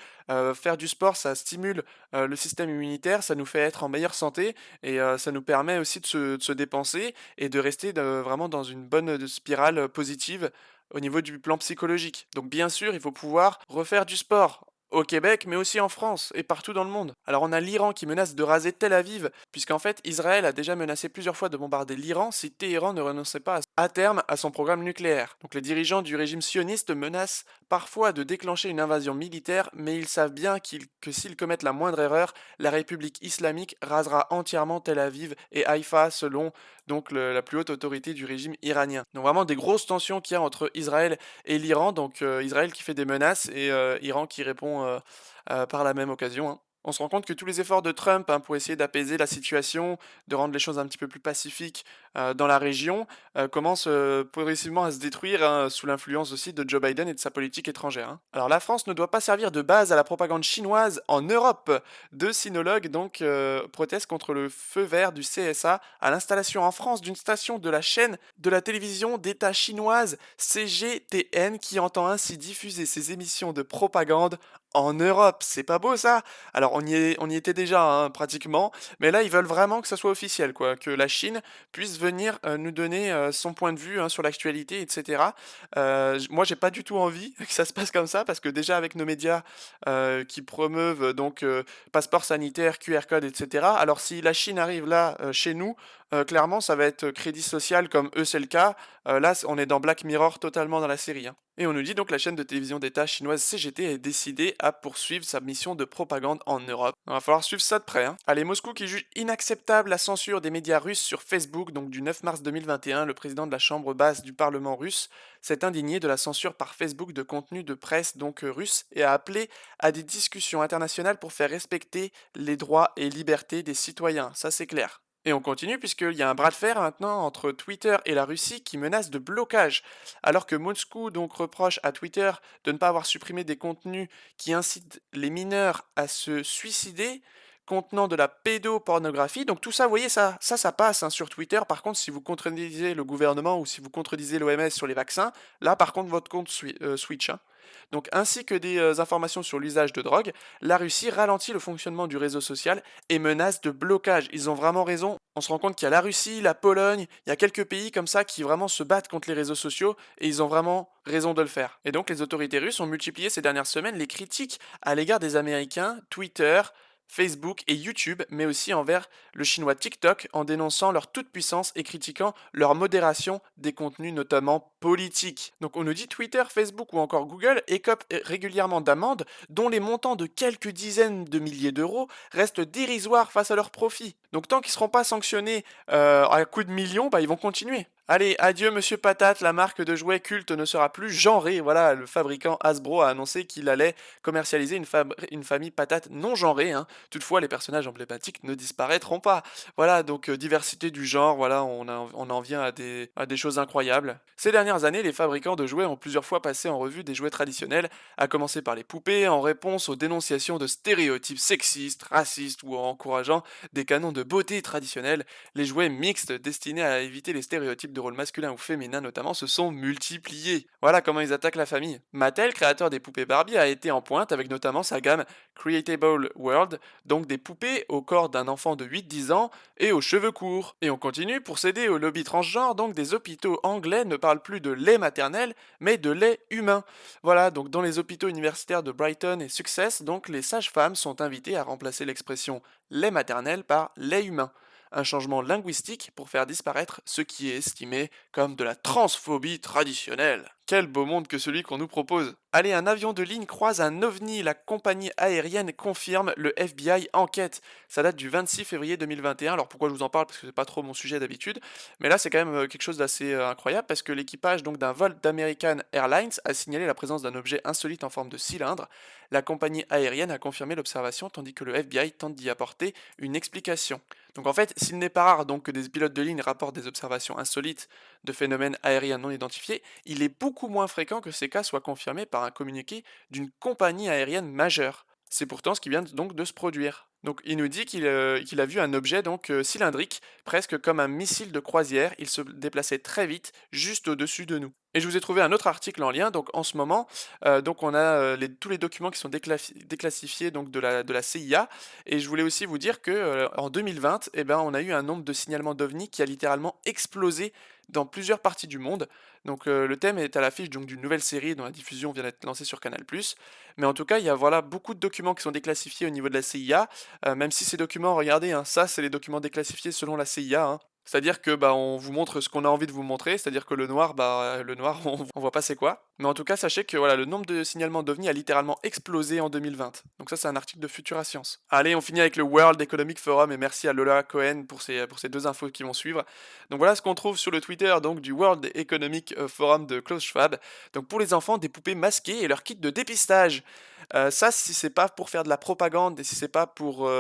faire du sport, ça stimule le système immunitaire, ça nous fait être en meilleure santé et ça nous permet aussi de se dépenser et de rester vraiment dans une bonne spirale positive au niveau du plan psychologique. Donc bien sûr, il faut pouvoir refaire du sport au Québec, mais aussi en France et partout dans le monde. Alors on a l'Iran qui menace de raser Tel Aviv, puisqu'en fait Israël a déjà menacé plusieurs fois de bombarder l'Iran si Téhéran ne renonçait pas à terme à son programme nucléaire. Donc les dirigeants du régime sioniste menacent parfois de déclencher une invasion militaire, mais ils savent bien que s'ils commettent la moindre erreur, la République islamique rasera entièrement Tel Aviv et Haïfa selon donc la plus haute autorité du régime iranien. Donc vraiment des grosses tensions qu'il y a entre Israël et l'Iran, donc Israël qui fait des menaces et Iran qui répond par la même occasion, hein. On se rend compte que tous les efforts de Trump, hein, pour essayer d'apaiser la situation, de rendre les choses un petit peu plus pacifiques dans la région, commencent progressivement à se détruire, hein, sous l'influence aussi de Joe Biden et de sa politique étrangère, hein. Alors la France ne doit pas servir de base à la propagande chinoise en Europe. Deux sinologues donc protestent contre le feu vert du CSA à l'installation en France d'une station de la chaîne de la télévision d'État chinoise CGTN qui entend ainsi diffuser ses émissions de propagande en Europe. C'est pas beau ça? Alors on y était déjà, hein, pratiquement, mais là ils veulent vraiment que ça soit officiel, quoi, que la Chine puisse venir nous donner son point de vue, hein, sur l'actualité, etc. Moi j'ai pas du tout envie que ça se passe comme ça parce que déjà avec nos médias qui promeuvent donc passeport sanitaire, QR code, etc. Alors si la Chine arrive là chez nous, clairement ça va être crédit social comme eux c'est le cas. Là on est dans Black Mirror totalement dans la série, hein. Et on nous dit donc la chaîne de télévision d'État chinoise CGT est décidée à poursuivre sa mission de propagande en Europe. Il va falloir suivre ça de près, hein. Allez, Moscou qui juge inacceptable la censure des médias russes sur Facebook, donc du 9 mars 2021, le président de la chambre basse du Parlement russe s'est indigné de la censure par Facebook de contenu de presse donc russe et a appelé à des discussions internationales pour faire respecter les droits et libertés des citoyens, ça c'est clair. Et on continue puisqu'il y a un bras de fer maintenant entre Twitter et la Russie qui menace de blocage. Alors que Moscou donc reproche à Twitter de ne pas avoir supprimé des contenus qui incitent les mineurs à se suicider, contenant de la pédopornographie. Donc tout ça, vous voyez, ça passe, hein, sur Twitter. Par contre, si vous contredisez le gouvernement ou si vous contredisez l'OMS sur les vaccins, là par contre votre compte switch, hein. Donc ainsi que des informations sur l'usage de drogue, la Russie ralentit le fonctionnement du réseau social et menace de blocage. Ils ont vraiment raison. On se rend compte qu'il y a la Russie, la Pologne, il y a quelques pays comme ça qui vraiment se battent contre les réseaux sociaux et ils ont vraiment raison de le faire. Et donc les autorités russes ont multiplié ces dernières semaines les critiques à l'égard des Américains, Twitter, Facebook et YouTube, mais aussi envers le chinois TikTok en dénonçant leur toute-puissance et critiquant leur modération des contenus notamment politiques. Donc on nous dit Twitter, Facebook ou encore Google écopent régulièrement d'amendes dont les montants de quelques dizaines de milliers d'euros restent dérisoires face à leurs profits. Donc tant qu'ils ne seront pas sanctionnés à coups de millions, ils vont continuer. Allez, adieu Monsieur Patate, la marque de jouets culte ne sera plus genrée. Voilà, le fabricant Hasbro a annoncé qu'il allait commercialiser une famille patate non genrée, hein. Toutefois, les personnages emblématiques ne disparaîtront pas. Voilà, donc diversité du genre, voilà, on en vient à des choses incroyables. Ces dernières années, les fabricants de jouets ont plusieurs fois passé en revue des jouets traditionnels, à commencer par les poupées, en réponse aux dénonciations de stéréotypes sexistes, racistes ou en encourageant des canons de beauté traditionnels. Les jouets mixtes destinés à éviter les stéréotypes de rôle masculin ou féminin notamment se sont multipliés. Voilà comment ils attaquent la famille. Mattel, créateur des poupées Barbie, a été en pointe avec notamment sa gamme Creatable World, donc des poupées au corps d'un enfant de 8-10 ans et aux cheveux courts. Et on continue, pour céder au lobby transgenre, donc des hôpitaux anglais ne parlent plus de lait maternel, mais de lait humain. Voilà, donc dans les hôpitaux universitaires de Brighton et Success, donc les sages-femmes sont invitées à remplacer l'expression lait maternel par lait humain. Un changement linguistique pour faire disparaître ce qui est estimé comme de la transphobie traditionnelle. Quel beau monde que celui qu'on nous propose. Allez, un avion de ligne croise un ovni, la compagnie aérienne confirme, le FBI enquête. Ça date du 26 février 2021, alors pourquoi je vous en parle, parce que c'est pas trop mon sujet d'habitude, mais là c'est quand même quelque chose d'assez incroyable, parce que l'équipage donc d'un vol d'American Airlines a signalé la présence d'un objet insolite en forme de cylindre. La compagnie aérienne a confirmé l'observation, tandis que le FBI tente d'y apporter une explication. Donc en fait, s'il n'est pas rare donc que des pilotes de ligne rapportent des observations insolites de phénomènes aériens non identifiés, il est beaucoup moins fréquent que ces cas soient confirmés par un communiqué d'une compagnie aérienne majeure. C'est pourtant ce qui vient donc de se produire. Donc il nous dit qu'il a vu un objet donc cylindrique, presque comme un missile de croisière. Il se déplaçait très vite, juste au-dessus de nous. Et je vous ai trouvé un autre article en lien. Donc en ce moment, donc on a tous les documents qui sont déclassifiés donc de la CIA. Et je voulais aussi vous dire que en 2020, eh ben, on a eu un nombre de signalements d'OVNI qui a littéralement explosé dans plusieurs parties du monde. Donc le thème est à l'affiche donc d'une nouvelle série dont la diffusion vient d'être lancée sur Canal+. Mais en tout cas, il y a voilà beaucoup de documents qui sont déclassifiés au niveau de la CIA. Même si ces documents, regardez, hein, ça c'est les documents déclassifiés selon la CIA, hein. C'est-à-dire que bah on vous montre ce qu'on a envie de vous montrer, c'est-à-dire que le noir on voit pas c'est quoi. Mais en tout cas, sachez que voilà, le nombre de signalements d'OVNI a littéralement explosé en 2020. Donc ça c'est un article de Futura Science. Allez, on finit avec le World Economic Forum et merci à Lola Cohen pour ces deux infos qui vont suivre. Donc voilà ce qu'on trouve sur le Twitter donc du World Economic Forum de Klaus Schwab. Donc pour les enfants, des poupées masquées et leur kit de dépistage. Ça, si c'est pas pour faire de la propagande et si c'est pas pour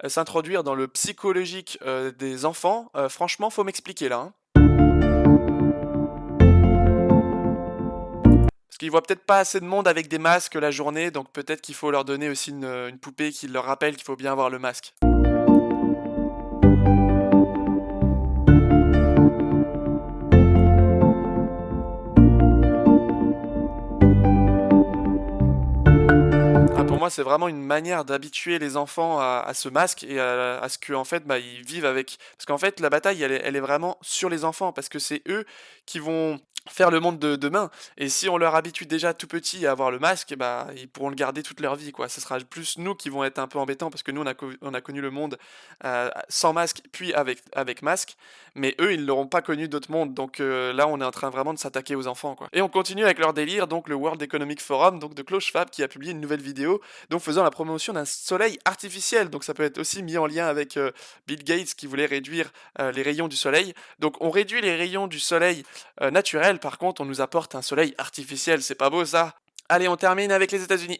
s'introduire dans le psychologique des enfants, franchement, faut m'expliquer là, hein. Parce qu'ils voient peut-être pas assez de monde avec des masques la journée, donc peut-être qu'il faut leur donner aussi une poupée qui leur rappelle qu'il faut bien avoir le masque. Pour moi, c'est vraiment une manière d'habituer les enfants à ce masque et à ce qu'en fait, bah, ils vivent avec. Parce qu'en fait, la bataille, elle est vraiment sur les enfants, parce que c'est eux qui vont faire le monde de demain. Et si on leur habitue déjà tout petit à avoir le masque, bah, ils pourront le garder toute leur vie, quoi. Ce sera plus nous qui vont être un peu embêtants, parce que nous, on a connu le monde sans masque, puis avec masque. Mais eux, ils n'auront pas connu d'autres mondes. Donc là, on est en train vraiment de s'attaquer aux enfants, quoi. Et on continue avec leur délire, donc le World Economic Forum, donc de Klaus Schwab, qui a publié une nouvelle vidéo, donc faisant la promotion d'un soleil artificiel. Donc ça peut être aussi mis en lien avec Bill Gates qui voulait réduire les rayons du soleil. Donc on réduit les rayons du soleil naturel, par contre on nous apporte un soleil artificiel, c'est pas beau ça? Allez, on termine avec les États-Unis.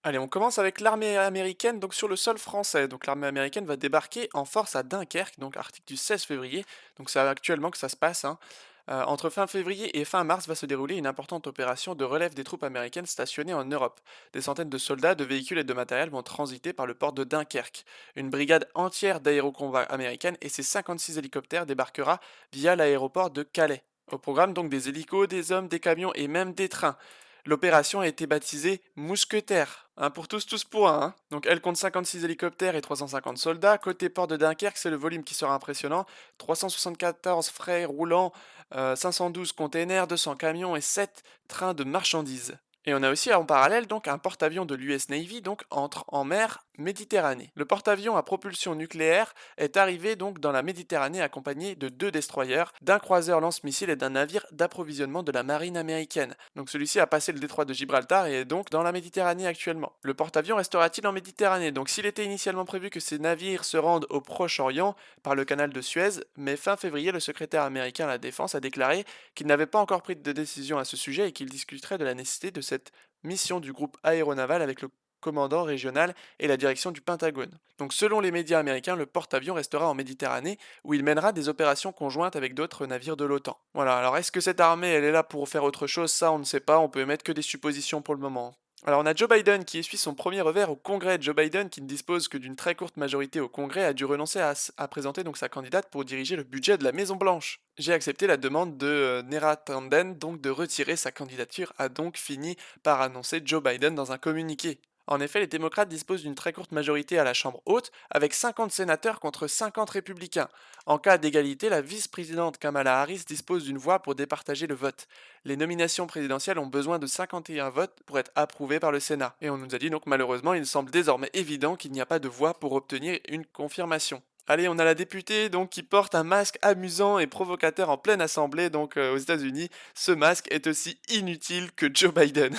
Allez, on commence avec l'armée américaine donc sur le sol français. Donc l'armée américaine va débarquer en force à Dunkerque, donc article du 16 février. Donc c'est actuellement que ça se passe, hein. Entre fin février et fin mars va se dérouler une importante opération de relève des troupes américaines stationnées en Europe. Des centaines de soldats, de véhicules et de matériel vont transiter par le port de Dunkerque. Une brigade entière d'aérocombat américaine et ses 56 hélicoptères débarquera via l'aéroport de Calais. Au programme donc des hélicos, des hommes, des camions et même des trains. L'opération a été baptisée Mousquetaire, hein, pour tous pour un, hein. Donc elle compte 56 hélicoptères et 350 soldats. Côté port de Dunkerque, c'est le volume qui sera impressionnant. 374 frais roulants, 512 containers, 200 camions et 7 trains de marchandises. Et on a aussi en parallèle donc un porte-avions de l'US Navy donc entre en mer Méditerranée. Le porte-avions à propulsion nucléaire est arrivé donc dans la Méditerranée accompagné de 2 destroyers, d'un croiseur lance-missiles et d'un navire d'approvisionnement de la marine américaine. Donc celui-ci a passé le détroit de Gibraltar et est donc dans la Méditerranée actuellement. Le porte-avions restera-t-il en Méditerranée? Donc s'il était initialement prévu que ces navires se rendent au Proche-Orient par le canal de Suez, mais fin février, le secrétaire américain à la Défense a déclaré qu'il n'avait pas encore pris de décision à ce sujet et qu'il discuterait de la nécessité de cette mission du groupe aéronaval avec le commandant régional et la direction du Pentagone. Donc selon les médias américains, le porte-avions restera en Méditerranée où il mènera des opérations conjointes avec d'autres navires de l'OTAN. Voilà, alors est-ce que cette armée elle est là pour faire autre chose? Ça on ne sait pas, on peut émettre que des suppositions pour le moment. Alors on a Joe Biden qui essuie son premier revers au Congrès. Joe Biden, qui ne dispose que d'une très courte majorité au Congrès, a dû renoncer à présenter donc sa candidate pour diriger le budget de la Maison Blanche. J'ai accepté la demande de Neera Tanden donc de retirer sa candidature, a donc fini par annoncer Joe Biden dans un communiqué. En effet, les démocrates disposent d'une très courte majorité à la Chambre haute, avec 50 sénateurs contre 50 républicains. En cas d'égalité, la vice-présidente Kamala Harris dispose d'une voix pour départager le vote. Les nominations présidentielles ont besoin de 51 votes pour être approuvées par le Sénat. Et on nous a dit donc malheureusement, il semble désormais évident qu'il n'y a pas de voix pour obtenir une confirmation. Allez, on a la députée donc qui porte un masque amusant et provocateur en pleine assemblée donc aux États-Unis. Ce masque est aussi inutile que Joe Biden.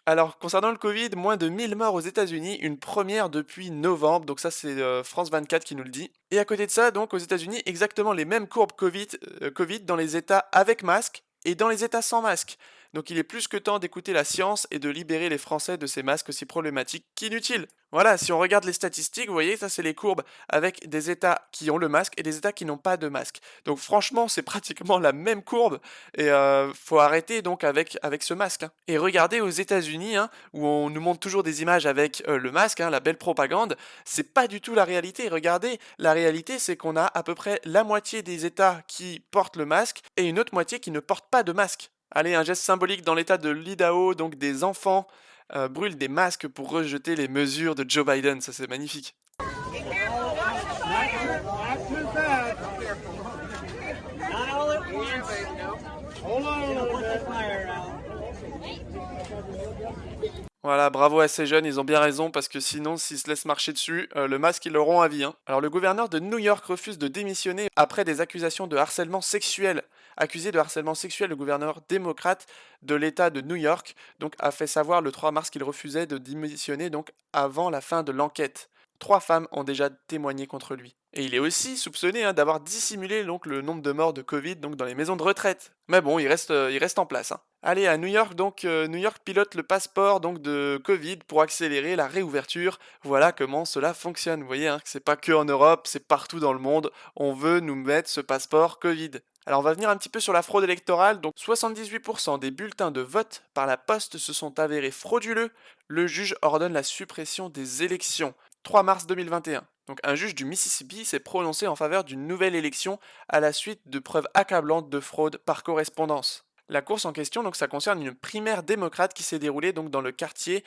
Alors, concernant le Covid, moins de 1000 morts aux États-Unis, une première depuis novembre, donc ça c'est France 24 qui nous le dit. Et à côté de ça, donc aux États-Unis, exactement les mêmes courbes Covid dans les États avec masque et dans les États sans masque. Donc il est plus que temps d'écouter la science et de libérer les Français de ces masques aussi problématiques qu'inutiles. Voilà, si on regarde les statistiques, vous voyez, ça c'est les courbes avec des États qui ont le masque et des États qui n'ont pas de masque. Donc franchement, c'est pratiquement la même courbe et faut arrêter donc avec ce masque. Et regardez aux États-Unis, où on nous montre toujours des images avec le masque, la belle propagande, c'est pas du tout la réalité. Regardez, la réalité c'est qu'on a à peu près la moitié des États qui portent le masque et une autre moitié qui ne portent pas de masque. Allez, un geste symbolique dans l'état de l'Idaho, donc des enfants brûlent des masques pour rejeter les mesures de Joe Biden, ça c'est magnifique. Voilà, bravo à ces jeunes, ils ont bien raison parce que sinon, s'ils se laissent marcher dessus, le masque, ils l'auront à vie. Alors, le gouverneur de New York refuse de démissionner après des accusations de harcèlement sexuel. Accusé de harcèlement sexuel, le gouverneur démocrate de l'État de New York donc, a fait savoir le 3 mars qu'il refusait de démissionner donc, avant la fin de l'enquête. 3 femmes ont déjà témoigné contre lui. Et il est aussi soupçonné d'avoir dissimulé donc, le nombre de morts de Covid donc, dans les maisons de retraite. Mais bon, il reste en place. Allez, à New York, donc New York pilote le passeport donc, de Covid pour accélérer la réouverture. Voilà comment cela fonctionne. Vous voyez, que c'est pas que en Europe, c'est partout dans le monde. On veut nous mettre ce passeport Covid. Alors on va venir un petit peu sur la fraude électorale. Donc 78% des bulletins de vote par la poste se sont avérés frauduleux. Le juge ordonne la suppression des élections. 3 mars 2021. Donc un juge du Mississippi s'est prononcé en faveur d'une nouvelle élection à la suite de preuves accablantes de fraude par correspondance. La course en question, donc ça concerne une primaire démocrate qui s'est déroulée donc dans le quartier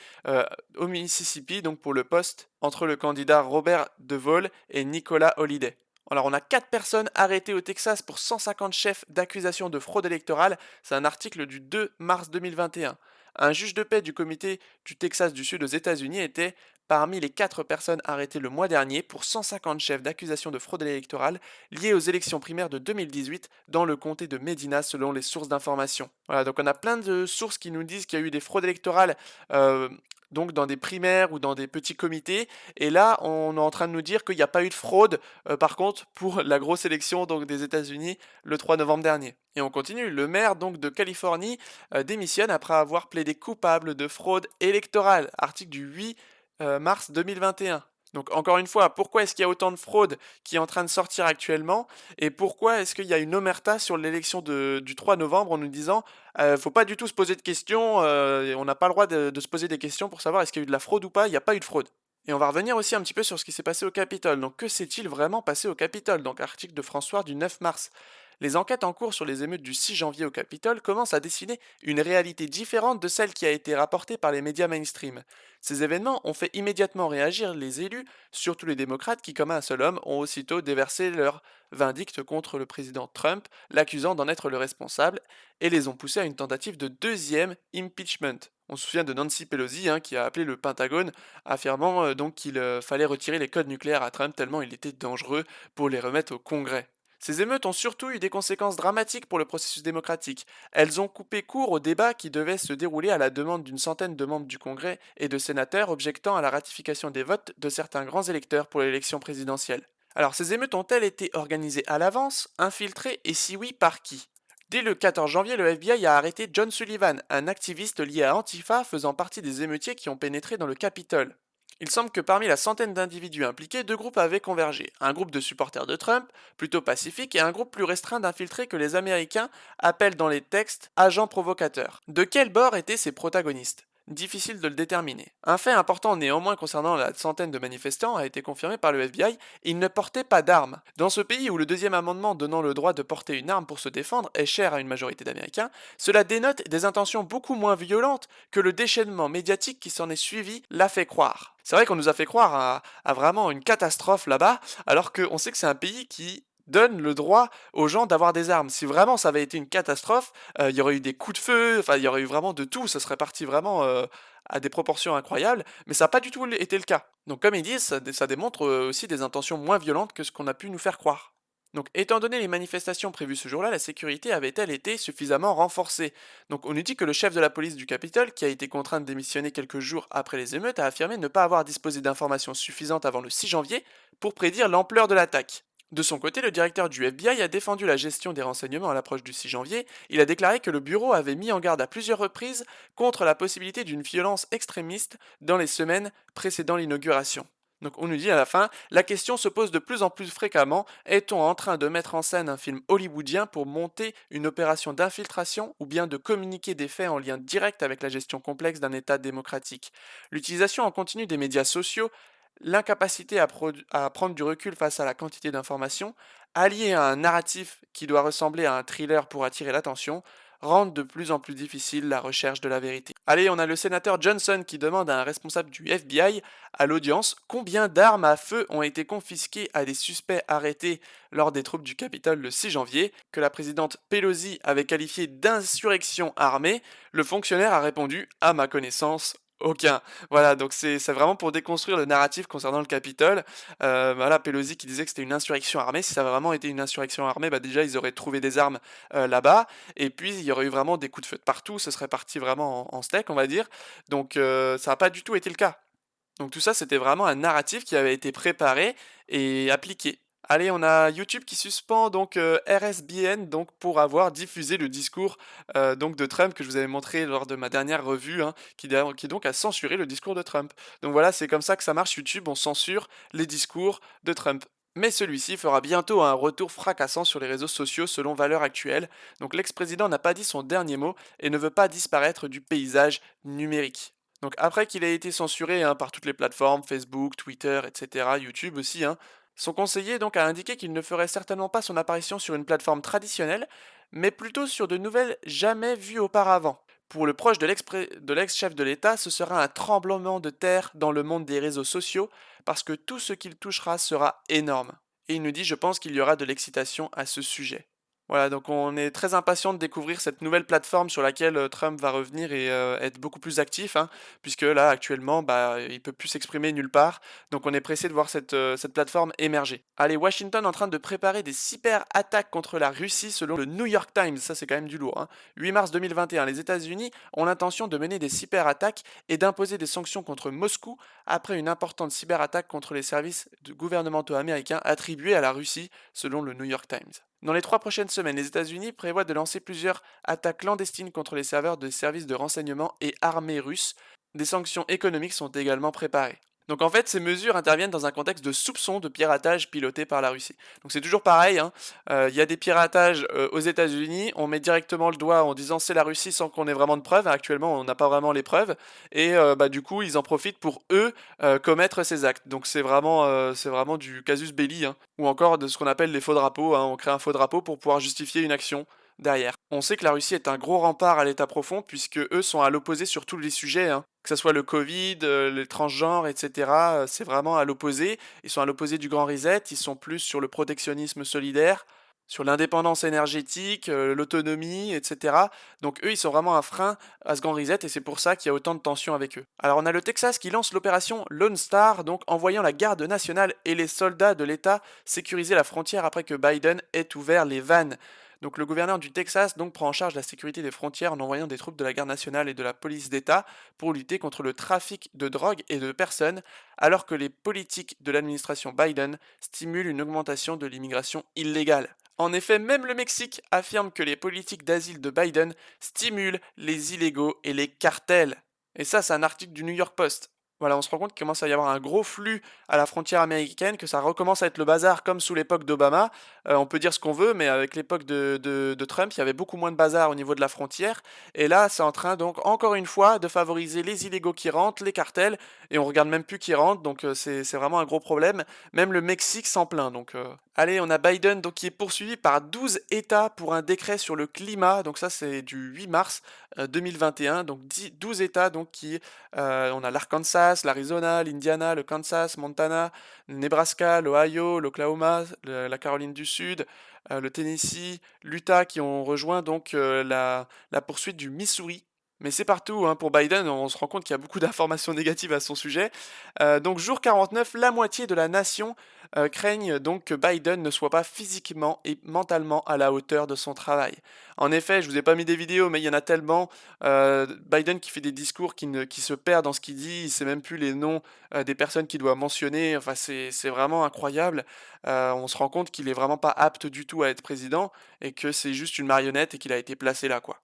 au Mississippi, donc pour le poste entre le candidat Robert DeVol et Nicolas Holliday. Alors on a 4 personnes arrêtées au Texas pour 150 chefs d'accusation de fraude électorale, c'est un article du 2 mars 2021. Un juge de paix du comité du Texas du Sud aux États-Unis était parmi les 4 personnes arrêtées le mois dernier pour 150 chefs d'accusation de fraude électorale liés aux élections primaires de 2018 dans le comté de Medina selon les sources d'information. Voilà, donc on a plein de sources qui nous disent qu'il y a eu des fraudes électorales donc dans des primaires ou dans des petits comités, et là on est en train de nous dire qu'il n'y a pas eu de fraude par contre pour la grosse élection donc, des États-Unis le 3 novembre dernier. Et on continue, le maire donc, de Californie démissionne après avoir plaidé coupable de fraude électorale, article du 8 mars 2021. Donc encore une fois, pourquoi est-ce qu'il y a autant de fraude qui est en train de sortir actuellement et pourquoi est-ce qu'il y a une omerta sur l'élection du 3 novembre en nous disant faut pas du tout se poser de questions, on n'a pas le droit de se poser des questions pour savoir est-ce qu'il y a eu de la fraude ou pas, il n'y a pas eu de fraude. Et on va revenir aussi un petit peu sur ce qui s'est passé au Capitole. Donc que s'est-il vraiment passé au Capitole? Donc article de François du 9 mars. Les enquêtes en cours sur les émeutes du 6 janvier au Capitole commencent à dessiner une réalité différente de celle qui a été rapportée par les médias mainstream. Ces événements ont fait immédiatement réagir les élus, surtout les démocrates qui, comme un seul homme, ont aussitôt déversé leur vindicte contre le président Trump, l'accusant d'en être le responsable, et les ont poussés à une tentative de deuxième impeachment. On se souvient de Nancy Pelosi qui a appelé le Pentagone, affirmant donc qu'il fallait retirer les codes nucléaires à Trump tellement il était dangereux pour les remettre au Congrès. Ces émeutes ont surtout eu des conséquences dramatiques pour le processus démocratique. Elles ont coupé court au débat qui devait se dérouler à la demande d'une centaine de membres du Congrès et de sénateurs objectant à la ratification des votes de certains grands électeurs pour l'élection présidentielle. Alors ces émeutes ont-elles été organisées à l'avance, infiltrées et si oui par qui? Dès le 14 janvier, le FBI a arrêté John Sullivan, un activiste lié à Antifa faisant partie des émeutiers qui ont pénétré dans le Capitole. Il semble que parmi la centaine d'individus impliqués, deux groupes avaient convergé. Un groupe de supporters de Trump, plutôt pacifique, et un groupe plus restreint d'infiltrés que les Américains appellent dans les textes agents provocateurs. De quel bord étaient ces protagonistes? Difficile de le déterminer. Un fait important néanmoins concernant la centaine de manifestants a été confirmé par le FBI, ils ne portaient pas d'armes. Dans ce pays où le deuxième amendement donnant le droit de porter une arme pour se défendre est cher à une majorité d'Américains, cela dénote des intentions beaucoup moins violentes que le déchaînement médiatique qui s'en est suivi l'a fait croire. C'est vrai qu'on nous a fait croire à vraiment une catastrophe là-bas, alors qu'on sait que c'est un pays qui donne le droit aux gens d'avoir des armes. Si vraiment ça avait été une catastrophe, il y aurait eu des coups de feu, enfin il y aurait eu vraiment de tout, ça serait parti vraiment à des proportions incroyables, mais ça n'a pas du tout été le cas. Donc comme ils disent, ça démontre aussi des intentions moins violentes que ce qu'on a pu nous faire croire. Donc étant donné les manifestations prévues ce jour-là, la sécurité avait-elle été suffisamment renforcée? Donc on nous dit que le chef de la police du Capitole, qui a été contraint de démissionner quelques jours après les émeutes, a affirmé ne pas avoir disposé d'informations suffisantes avant le 6 janvier pour prédire l'ampleur de l'attaque. De son côté, le directeur du FBI a défendu la gestion des renseignements à l'approche du 6 janvier. Il a déclaré que le bureau avait mis en garde à plusieurs reprises contre la possibilité d'une violence extrémiste dans les semaines précédant l'inauguration. Donc on nous dit à la fin, la question se pose de plus en plus fréquemment, est-on en train de mettre en scène un film hollywoodien pour monter une opération d'infiltration ou bien de communiquer des faits en lien direct avec la gestion complexe d'un État démocratique? L'utilisation en continu des médias sociaux, l'incapacité à prendre du recul face à la quantité d'informations, alliée à un narratif qui doit ressembler à un thriller pour attirer l'attention, rendent de plus en plus difficile la recherche de la vérité. Allez, on a le sénateur Johnson qui demande à un responsable du FBI à l'audience combien d'armes à feu ont été confisquées à des suspects arrêtés lors des troupes du Capitole le 6 janvier, que la présidente Pelosi avait qualifié d'insurrection armée. Le fonctionnaire a répondu « à ma connaissance ». Aucun. Voilà, donc c'est vraiment pour déconstruire le narratif concernant le Capitole. Voilà, Pelosi qui disait que c'était une insurrection armée. Si ça avait vraiment été une insurrection armée, bah déjà ils auraient trouvé des armes là-bas. Et puis il y aurait eu vraiment des coups de feu de partout. Ce serait parti vraiment en steak, on va dire. Donc ça n'a pas du tout été le cas. Donc tout ça, c'était vraiment un narratif qui avait été préparé et appliqué. Allez, on a YouTube qui suspend donc RSBN donc pour avoir diffusé le discours donc de Trump que je vous avais montré lors de ma dernière revue, qui donc a censuré le discours de Trump. Donc voilà, c'est comme ça que ça marche YouTube, on censure les discours de Trump. Mais celui-ci fera bientôt un retour fracassant sur les réseaux sociaux selon Valeurs Actuelles. Donc l'ex-président n'a pas dit son dernier mot et ne veut pas disparaître du paysage numérique. Donc après qu'il ait été censuré par toutes les plateformes, Facebook, Twitter, etc., YouTube aussi, son conseiller donc a indiqué qu'il ne ferait certainement pas son apparition sur une plateforme traditionnelle, mais plutôt sur de nouvelles jamais vues auparavant. Pour le proche de l'ex-chef de l'État, ce sera un tremblement de terre dans le monde des réseaux sociaux, parce que tout ce qu'il touchera sera énorme. Et il nous dit, je pense qu'il y aura de l'excitation à ce sujet. Voilà, donc on est très impatient de découvrir cette nouvelle plateforme sur laquelle Trump va revenir et être beaucoup plus actif, puisque là actuellement il peut plus s'exprimer nulle part, donc on est pressé de voir cette plateforme émerger. Allez, Washington en train de préparer des cyber-attaques contre la Russie selon le New York Times, ça c'est quand même du lourd. 8 mars 2021, les États-Unis ont l'intention de mener des cyber-attaques et d'imposer des sanctions contre Moscou après une importante cyber-attaque contre les services gouvernementaux américains attribués à la Russie selon le New York Times. Dans les 3 prochaines semaines, les États-Unis prévoient de lancer plusieurs attaques clandestines contre les serveurs de services de renseignement et armées russes. Des sanctions économiques sont également préparées. Donc en fait, ces mesures interviennent dans un contexte de soupçon de piratage piloté par la Russie. Donc c'est toujours pareil, hein. Il y a des piratages aux États-Unis, on met directement le doigt en disant c'est la Russie sans qu'on ait vraiment de preuves. Actuellement, on n'a pas vraiment les preuves, et du coup, ils en profitent pour eux commettre ces actes. Donc c'est vraiment du casus belli, hein. Ou encore de ce qu'on appelle les faux drapeaux, hein. On crée un faux drapeau pour pouvoir justifier une action derrière. On sait que la Russie est un gros rempart à l'état profond puisque eux sont à l'opposé sur tous les sujets, hein. Que ce soit le Covid, les transgenres, etc. C'est vraiment à l'opposé. Ils sont à l'opposé du grand reset, ils sont plus sur le protectionnisme solidaire, sur l'indépendance énergétique, l'autonomie, etc. Donc eux, ils sont vraiment un frein à ce grand reset et c'est pour ça qu'il y a autant de tensions avec eux. Alors on a le Texas qui lance l'opération Lone Star, donc envoyant la garde nationale et les soldats de l'État sécuriser la frontière après que Biden ait ouvert les vannes. Donc le gouverneur du Texas donc prend en charge la sécurité des frontières en envoyant des troupes de la garde nationale et de la police d'État pour lutter contre le trafic de drogue et de personnes, alors que les politiques de l'administration Biden stimulent une augmentation de l'immigration illégale. En effet, même le Mexique affirme que les politiques d'asile de Biden stimulent les illégaux et les cartels. Et ça, c'est un article du New York Post. Voilà, on se rend compte qu'il commence à y avoir un gros flux à la frontière américaine, que ça recommence à être le bazar comme sous l'époque d'Obama. On peut dire ce qu'on veut, mais avec l'époque de Trump, il y avait beaucoup moins de bazar au niveau de la frontière. Et là, c'est en train donc encore une fois de favoriser les illégaux qui rentrent, les cartels, et on regarde même plus qui rentrent, donc c'est vraiment un gros problème. Même le Mexique s'en plaint. Donc, allez, on a Biden donc, qui est poursuivi par 12 États pour un décret sur le climat. Donc ça, c'est du 8 mars 2021. Donc 12 États donc, on a l'Arkansas, l'Arizona, l'Indiana, le Kansas, Montana, le Nebraska, l'Ohio, l'Oklahoma, la Caroline du Sud, le Tennessee, l'Utah qui ont rejoint donc la poursuite du Missouri. Mais c'est partout, hein, pour Biden, on se rend compte qu'il y a beaucoup d'informations négatives à son sujet. Donc jour 49, la moitié de la nation craignent donc que Biden ne soit pas physiquement et mentalement à la hauteur de son travail. En effet, je vous ai pas mis des vidéos, mais il y en a tellement. Biden qui fait des discours qui se perd dans ce qu'il dit, il sait même plus les noms des personnes qu'il doit mentionner. Enfin, c'est vraiment incroyable. On se rend compte qu'il est vraiment pas apte du tout à être président et que c'est juste une marionnette et qu'il a été placé là, quoi.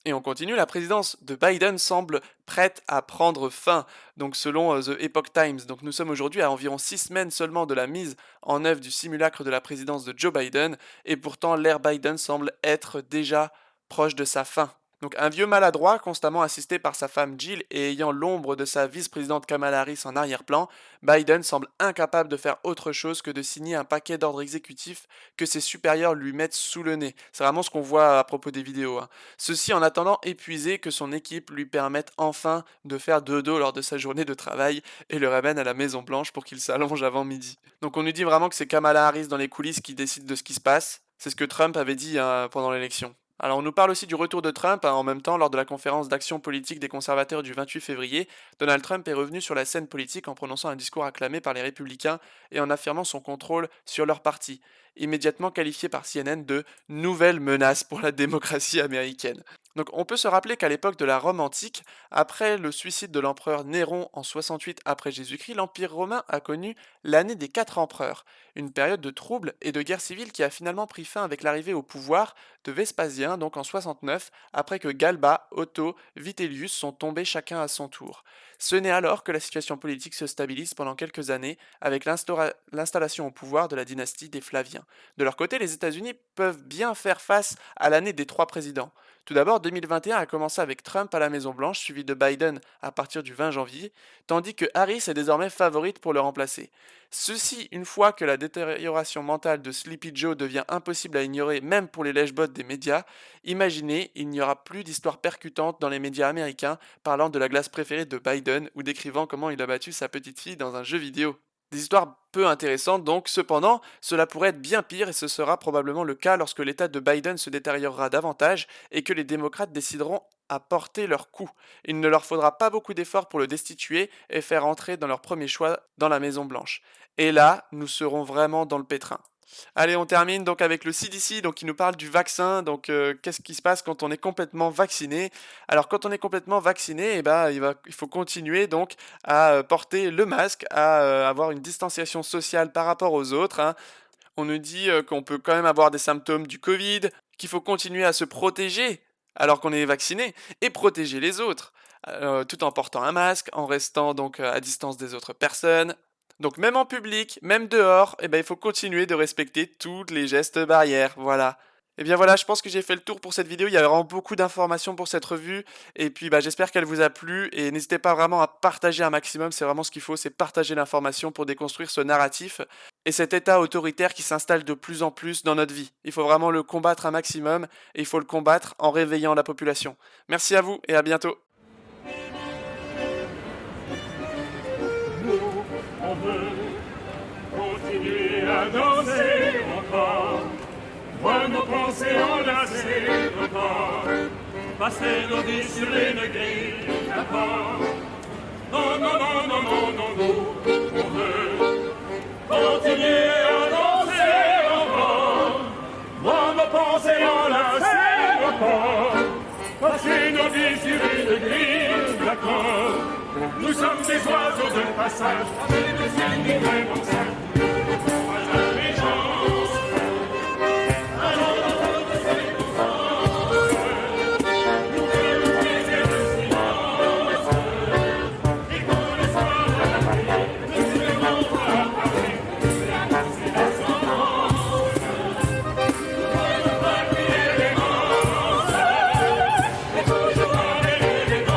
Et on continue, la présidence de Biden semble prête à prendre fin, donc selon The Epoch Times. Donc nous sommes aujourd'hui à environ 6 semaines seulement de la mise en œuvre du simulacre de la présidence de Joe Biden, et pourtant l'ère Biden semble être déjà proche de sa fin. Donc un vieux maladroit, constamment assisté par sa femme Jill et ayant l'ombre de sa vice-présidente Kamala Harris en arrière-plan, Biden semble incapable de faire autre chose que de signer un paquet d'ordres exécutifs que ses supérieurs lui mettent sous le nez. C'est vraiment ce qu'on voit à propos des vidéos, hein. Ceci en attendant épuisé que son équipe lui permette enfin de faire dodo lors de sa journée de travail et le ramène à la Maison Blanche pour qu'il s'allonge avant midi. Donc on nous dit vraiment que c'est Kamala Harris dans les coulisses qui décide de ce qui se passe. C'est ce que Trump avait dit, hein, pendant l'élection. Alors on nous parle aussi du retour de Trump, hein, en même temps lors de la conférence d'action politique des conservateurs du 28 février. Donald Trump est revenu sur la scène politique en prononçant un discours acclamé par les républicains et en affirmant son contrôle sur leur parti, immédiatement qualifié par CNN de nouvelle menace pour la démocratie américaine. Donc on peut se rappeler qu'à l'époque de la Rome antique, après le suicide de l'empereur Néron en 68 après Jésus-Christ, l'Empire romain a connu l'année des 4 empereurs, une période de troubles et de guerre civile qui a finalement pris fin avec l'arrivée au pouvoir de Vespasien, donc en 69, après que Galba, Otto, Vitellius sont tombés chacun à son tour. Ce n'est alors que la situation politique se stabilise pendant quelques années avec l'installation au pouvoir de la dynastie des Flaviens. De leur côté, les États-Unis peuvent bien faire face à l'année des 3 présidents. Tout d'abord, 2021 a commencé avec Trump à la Maison-Blanche, suivi de Biden à partir du 20 janvier, tandis que Harris est désormais favorite pour le remplacer. Ceci une fois que la détérioration mentale de Sleepy Joe devient impossible à ignorer même pour les lèche-bottes des médias. Imaginez, il n'y aura plus d'histoires percutantes dans les médias américains parlant de la glace préférée de Biden ou décrivant comment il a battu sa petite fille dans un jeu vidéo. Des histoires peu intéressantes donc, cependant, cela pourrait être bien pire et ce sera probablement le cas lorsque l'état de Biden se détériorera davantage et que les démocrates décideront à porter leur coup. Il ne leur faudra pas beaucoup d'efforts pour le destituer et faire entrer dans leur premier choix dans la Maison Blanche. Et là, nous serons vraiment dans le pétrin. Allez, on termine donc avec le CDC, donc qui nous parle du vaccin. Donc, qu'est-ce qui se passe quand on est complètement vacciné? Alors, quand on est complètement vacciné, eh ben, il faut continuer donc à porter le masque, à avoir une distanciation sociale par rapport aux autres, hein. On nous dit qu'on peut quand même avoir des symptômes du Covid, qu'il faut continuer à se protéger alors qu'on est vacciné et protéger les autres. tout en portant un masque, en restant donc à distance des autres personnes. Donc même en public, même dehors, eh ben, il faut continuer de respecter tous les gestes barrières, voilà. Et bien voilà, je pense que j'ai fait le tour pour cette vidéo, il y a vraiment beaucoup d'informations pour cette revue, et puis bah, j'espère qu'elle vous a plu, et n'hésitez pas vraiment à partager un maximum, c'est vraiment ce qu'il faut, c'est partager l'information pour déconstruire ce narratif, et cet état autoritaire qui s'installe de plus en plus dans notre vie. Il faut vraiment le combattre un maximum, et il faut le combattre en réveillant la population. Merci à vous, et à bientôt. On veut continuer à danser encore, voir nos pensées enlacées encore, passer nos vies sur une grille d'abord. Non, non, non, non, non, non, nous, on veut continuer à danser encore, voir nos pensées enlacées encore, passer nos vies sur une grille d'accord. Nous sommes des oiseaux de passage, avec le ciel qui vraiment sage. Voilà les gens. Alors notre séquence, nous voulons briser le silence. Et quand le soir va arriver, nous voulons voir parler. C'est la sens. Nous voulons pas crier l'élégance, mais toujours avec l'élégance.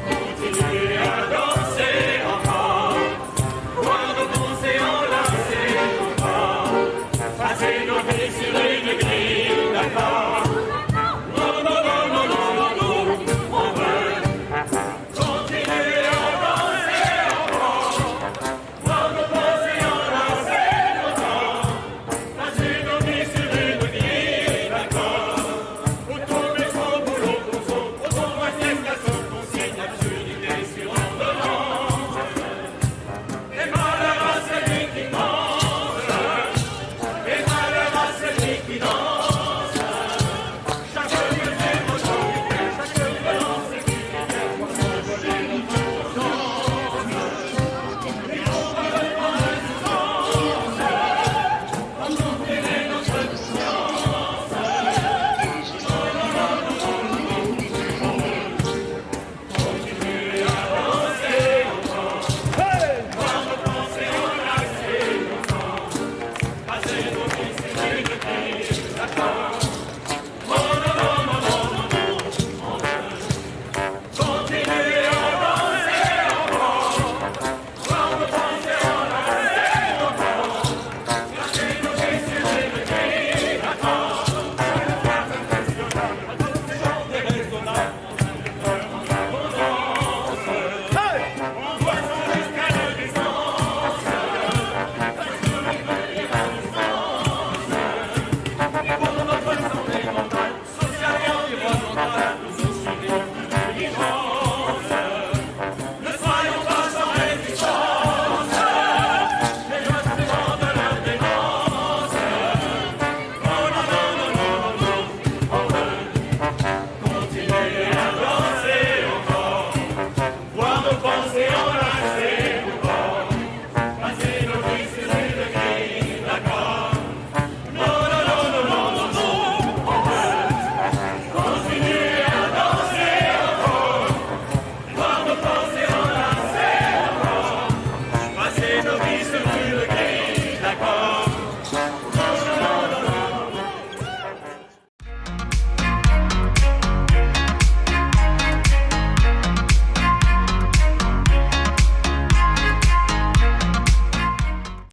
Continuer à danser encore, voir nos pensées enlacées encore, passer nos vies sur une grille d'accord. Non, non, non, non, non, non, non, on veut continuer à danser encore, voir nos pensées enlacées encore, passer nos vies sur une grille d'accord. Autour métro, boulot, conso, autour voiture, station, consigne, absurdité sur ordonnance. Et malheur à celui qui